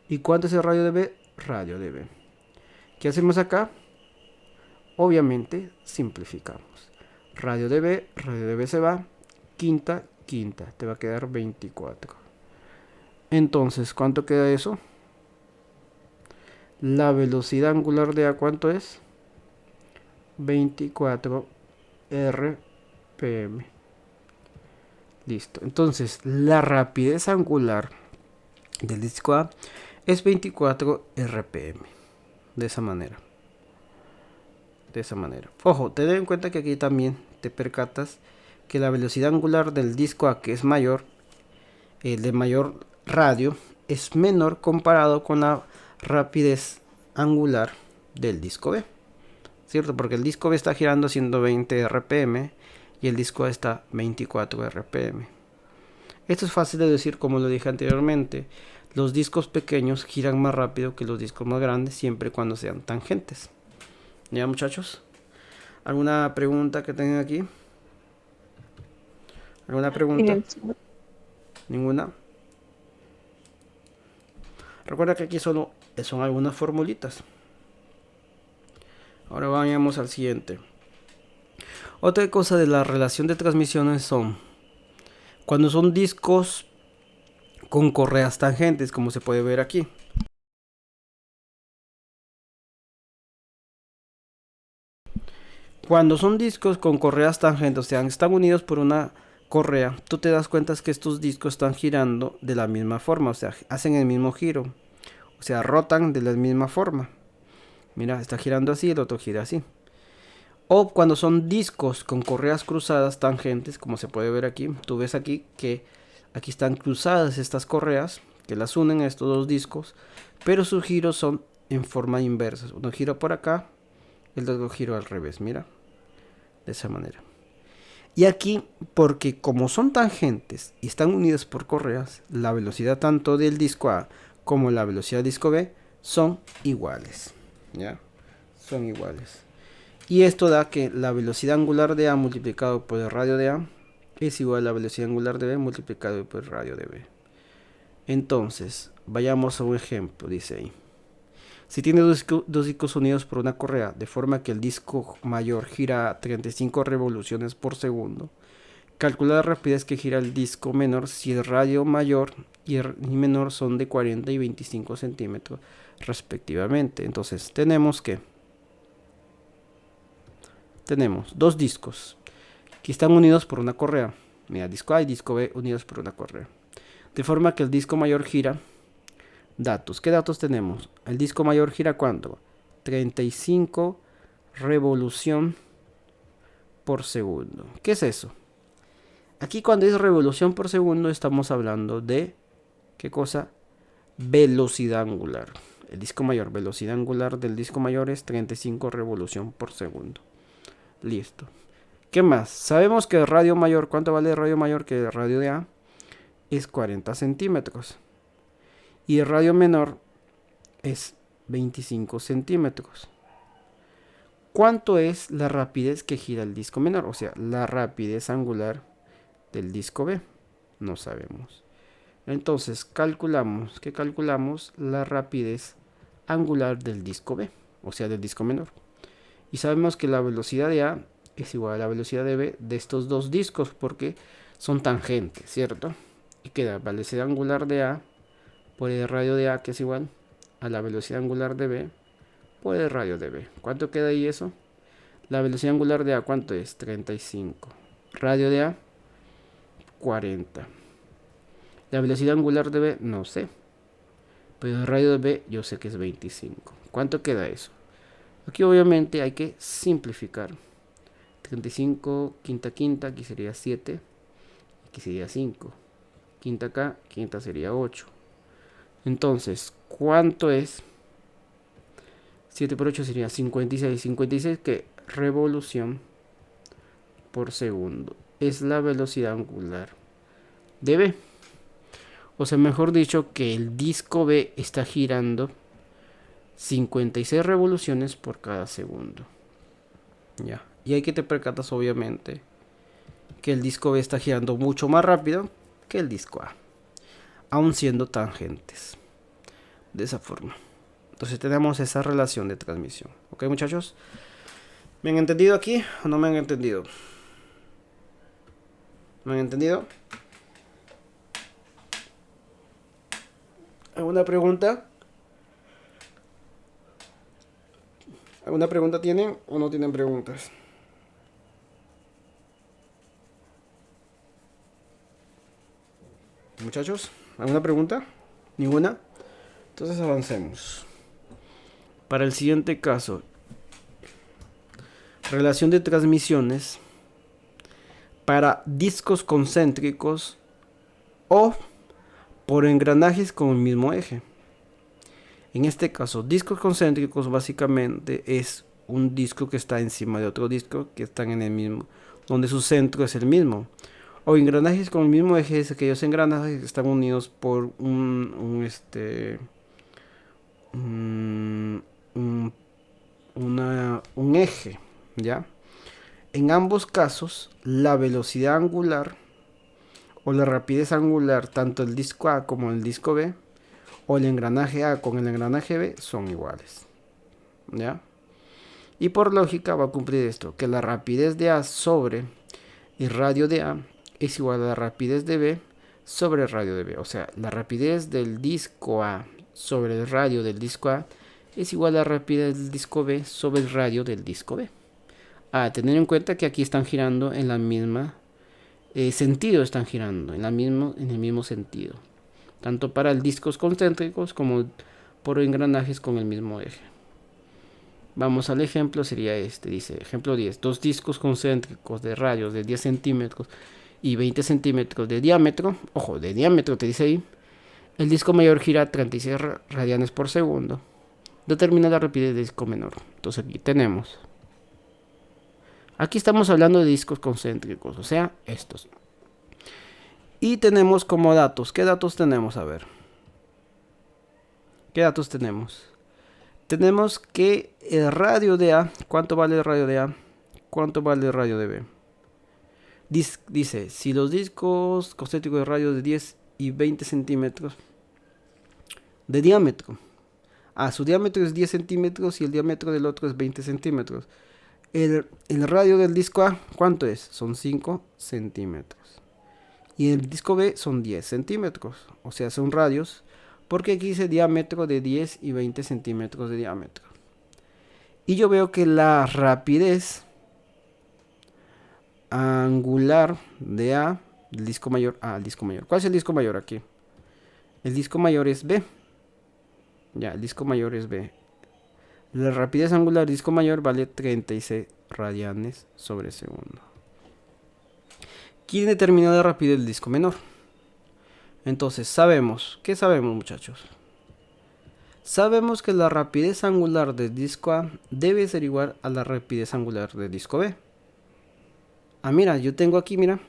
¿Y cuánto es el radio de B? Radio de B. ¿Qué hacemos acá? Obviamente simplificamos. Radio de B se va. Quinta, te va a quedar 24. Entonces, ¿cuánto queda eso? La velocidad angular de A, ¿cuánto es? 24 RPM. Listo. Entonces, la rapidez angular del disco A es 24 RPM. De esa manera. Ojo, ten en cuenta que aquí también te percatas que la velocidad angular del disco A, que es mayor, el de mayor radio, es menor comparado con la rapidez angular del disco B. ¿Cierto? Porque el disco B está girando a 120 RPM y el disco A está 24 RPM. Esto es fácil de decir, como lo dije anteriormente. Los discos pequeños giran más rápido que los discos más grandes, siempre y cuando sean tangentes. ¿Ya, muchachos? ¿Alguna pregunta que tengan aquí? ¿Alguna pregunta? ¿Ninguna? Recuerda que aquí solo son algunas formulitas. Ahora vayamos al siguiente. Otra cosa de la relación de transmisiones son cuando son discos con correas tangentes, como se puede ver aquí. Cuando son discos con correas tangentes, o sea, están unidos por una correa, tú te das cuenta que estos discos están girando de la misma forma, o sea, hacen el mismo giro, o sea, rotan de la misma forma. Mira, está girando así, el otro gira así. O cuando son discos con correas cruzadas tangentes, como se puede ver aquí, tú ves aquí que aquí están cruzadas estas correas que las unen a estos dos discos, pero sus giros son en forma inversa. Uno gira por acá, el otro giro al revés, mira, de esa manera. Y aquí, porque como son tangentes y están unidas por correas, la velocidad tanto del disco A como la velocidad del disco B son iguales. ¿Ya? Son iguales. Y esto da que la velocidad angular de A multiplicado por el radio de A es igual a la velocidad angular de B multiplicado por el radio de B. Entonces, vayamos a un ejemplo, dice ahí. Si tiene dos discos unidos por una correa, de forma que el disco mayor gira a 35 revoluciones por segundo, calcula la rapidez que gira el disco menor si el radio mayor y el menor son de 40 y 25 centímetros respectivamente. Entonces, tenemos dos discos que están unidos por una correa. Mira, disco A y disco B unidos por una correa. De forma que el disco mayor gira. Datos. ¿Qué datos tenemos? El disco mayor gira ¿cuánto? 35 revolución por segundo. ¿Qué es eso? Aquí cuando es revolución por segundo estamos hablando de ¿qué cosa? Velocidad angular. El disco mayor, velocidad angular del disco mayor es 35 revolución por segundo. Listo. ¿Qué más? Sabemos que el radio mayor, ¿cuánto vale el radio mayor que el radio de A? Es 40 centímetros. Y el radio menor es 25 centímetros. ¿Cuánto es la rapidez que gira el disco menor? O sea, la rapidez angular del disco B. No sabemos. Entonces, calculamos. ¿Qué calculamos? La rapidez angular del disco B. O sea, del disco menor. Y sabemos que la velocidad de A es igual a la velocidad de B de estos dos discos porque son tangentes, ¿cierto? Y queda la velocidad angular de A por el radio de A, que es igual a la velocidad angular de B por el radio de B. ¿Cuánto queda ahí eso? La velocidad angular de A, ¿cuánto es? 35. Radio de A, 40. La velocidad angular de B, no sé. Pero el radio de B, yo sé que es 25. ¿Cuánto queda eso? Aquí obviamente hay que simplificar. 35, quinta, aquí sería 7. Aquí sería 5. Quinta acá, quinta sería 8. Entonces, ¿cuánto es? 7 por 8 sería 56. 56 que revolución por segundo. Es la velocidad angular de B. O sea, mejor dicho, que el disco B está girando 56 revoluciones por cada segundo. Ya. Y hay que te percatas obviamente que el disco B está girando mucho más rápido que el disco A, aun siendo tangentes. De esa forma. Entonces tenemos esa relación de transmisión. ¿Ok, muchachos? ¿Me han entendido aquí o no me han entendido? ¿Me han entendido? ¿Alguna pregunta? ¿Alguna pregunta tienen o no tienen preguntas? Muchachos, ¿alguna pregunta? ¿Ninguna? Entonces avancemos. Para el siguiente caso, relación de transmisiones para discos concéntricos o por engranajes con el mismo eje. En este caso, discos concéntricos básicamente es un disco que está encima de otro disco que están en el mismo, donde su centro es el mismo. O engranajes con el mismo eje es aquellos engranajes que están unidos por un eje, ¿ya? En ambos casos, la velocidad angular o la rapidez angular, tanto el disco A como el disco B, o el engranaje A con el engranaje B, son iguales, ¿ya? Y por lógica va a cumplir esto, que la rapidez de A sobre el radio de A es igual a la rapidez de B sobre el radio de B. O sea, la rapidez del disco A sobre el radio del disco A es igual a la rapidez del disco B sobre el radio del disco B. A tener en cuenta que aquí están girando en la misma sentido, están girando en el mismo sentido, tanto para el discos concéntricos como por engranajes con el mismo eje. Vamos al ejemplo, sería este, dice, ejemplo 10, dos discos concéntricos de radios de 10 centímetros y 20 centímetros de diámetro, ojo, de diámetro te dice ahí, el disco mayor gira 36 radianes por segundo, determina la rapidez del disco menor. Entonces aquí estamos hablando de discos concéntricos, o sea, estos. Y tenemos como datos, ¿qué datos tenemos? A ver, ¿qué datos tenemos? Tenemos que el radio de A, ¿cuánto vale el radio de A? ¿Cuánto vale el radio de B? Dice, si los discos concéntricos de radio de 10 y 20 centímetros de diámetro, su diámetro es 10 centímetros y el diámetro del otro es 20 centímetros. El radio del disco A, ¿cuánto es? Son 5 centímetros. Y el disco B son 10 centímetros. O sea, son radios. Porque aquí dice diámetro de 10 y 20 centímetros de diámetro. Y yo veo que la rapidez angular de A, del disco mayor, el disco mayor. ¿Cuál es el disco mayor aquí? El disco mayor es B. Ya, el disco mayor es B. La rapidez angular del disco mayor vale 36 radianes sobre segundo. ¿Quién determina la rapidez del disco menor? Entonces sabemos, ¿qué sabemos, muchachos? Sabemos que la rapidez angular del disco A debe ser igual a la rapidez angular del disco B. Mira, yo tengo aquí, mira.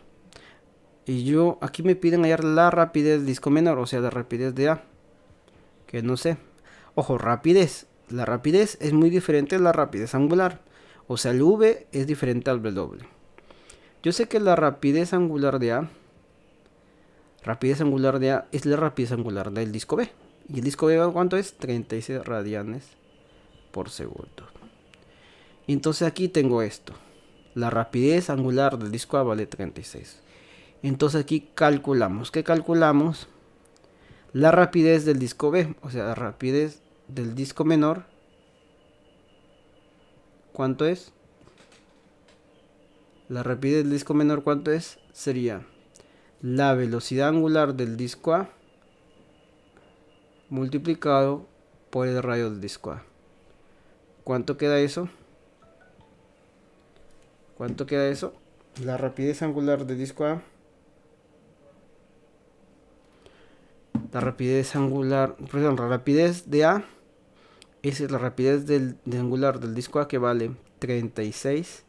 Y aquí me piden hallar la rapidez del disco menor, o sea, la rapidez de A. Que no sé. Ojo, rapidez. La rapidez es muy diferente a la rapidez angular. O sea, el V es diferente al W. Yo sé que la rapidez angular de A es la rapidez angular del disco B. ¿Y el disco B cuánto es? 36 radianes por segundo. Y entonces aquí tengo esto. La rapidez angular del disco A vale 36. Entonces aquí calculamos. ¿Qué calculamos? La rapidez del disco B. O sea, la rapidez del disco menor, ¿cuánto es? La rapidez del disco menor, ¿cuánto es? Sería la velocidad angular del disco A multiplicado por el radio del disco A. ¿Cuánto queda eso? ¿Cuánto queda eso? La rapidez angular del disco A. La rapidez angular, perdón, la rapidez de A. Esa es la rapidez de angular del disco A, que vale 36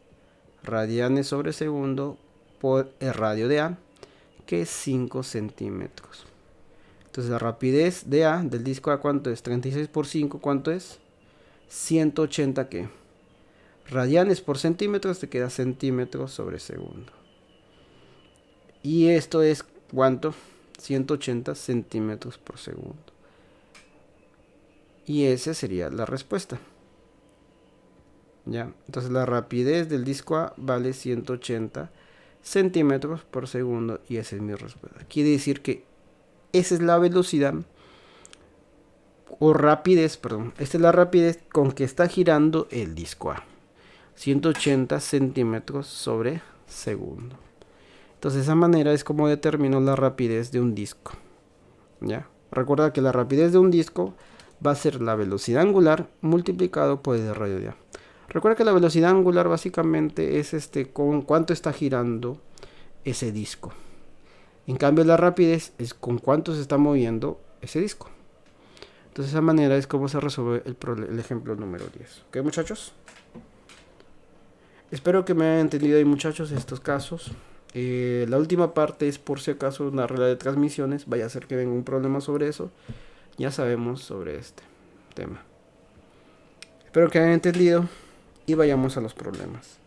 radianes sobre segundo por el radio de A, que es 5 centímetros. Entonces la rapidez de A del disco A, ¿cuánto es? 36 por 5, ¿cuánto es? 180, ¿qué? Radianes por centímetros, te queda centímetros sobre segundo. Y esto es, ¿cuánto? 180 centímetros por segundo. Y esa sería la respuesta. ¿Ya? Entonces la rapidez del disco A vale 180 centímetros por segundo. Y esa es mi respuesta. Quiere decir que esa es la velocidad o rapidez, perdón. Esta es la rapidez con que está girando el disco A. 180 centímetros sobre segundo. Entonces de esa manera es como determino la rapidez de un disco. ¿Ya? Recuerda que la rapidez de un disco va a ser la velocidad angular multiplicado por el radio de A. Recuerda que la velocidad angular básicamente es con cuánto está girando ese disco. En cambio la rapidez es con cuánto se está moviendo ese disco. Entonces de esa manera es como se resuelve el ejemplo número 10. ¿Ok, muchachos? Espero que me hayan entendido ahí, muchachos, estos casos. La última parte es por si acaso una regla de transmisiones. Vaya a ser que venga un problema sobre eso. Ya sabemos sobre este tema. Espero que hayan entendido y vayamos a los problemas.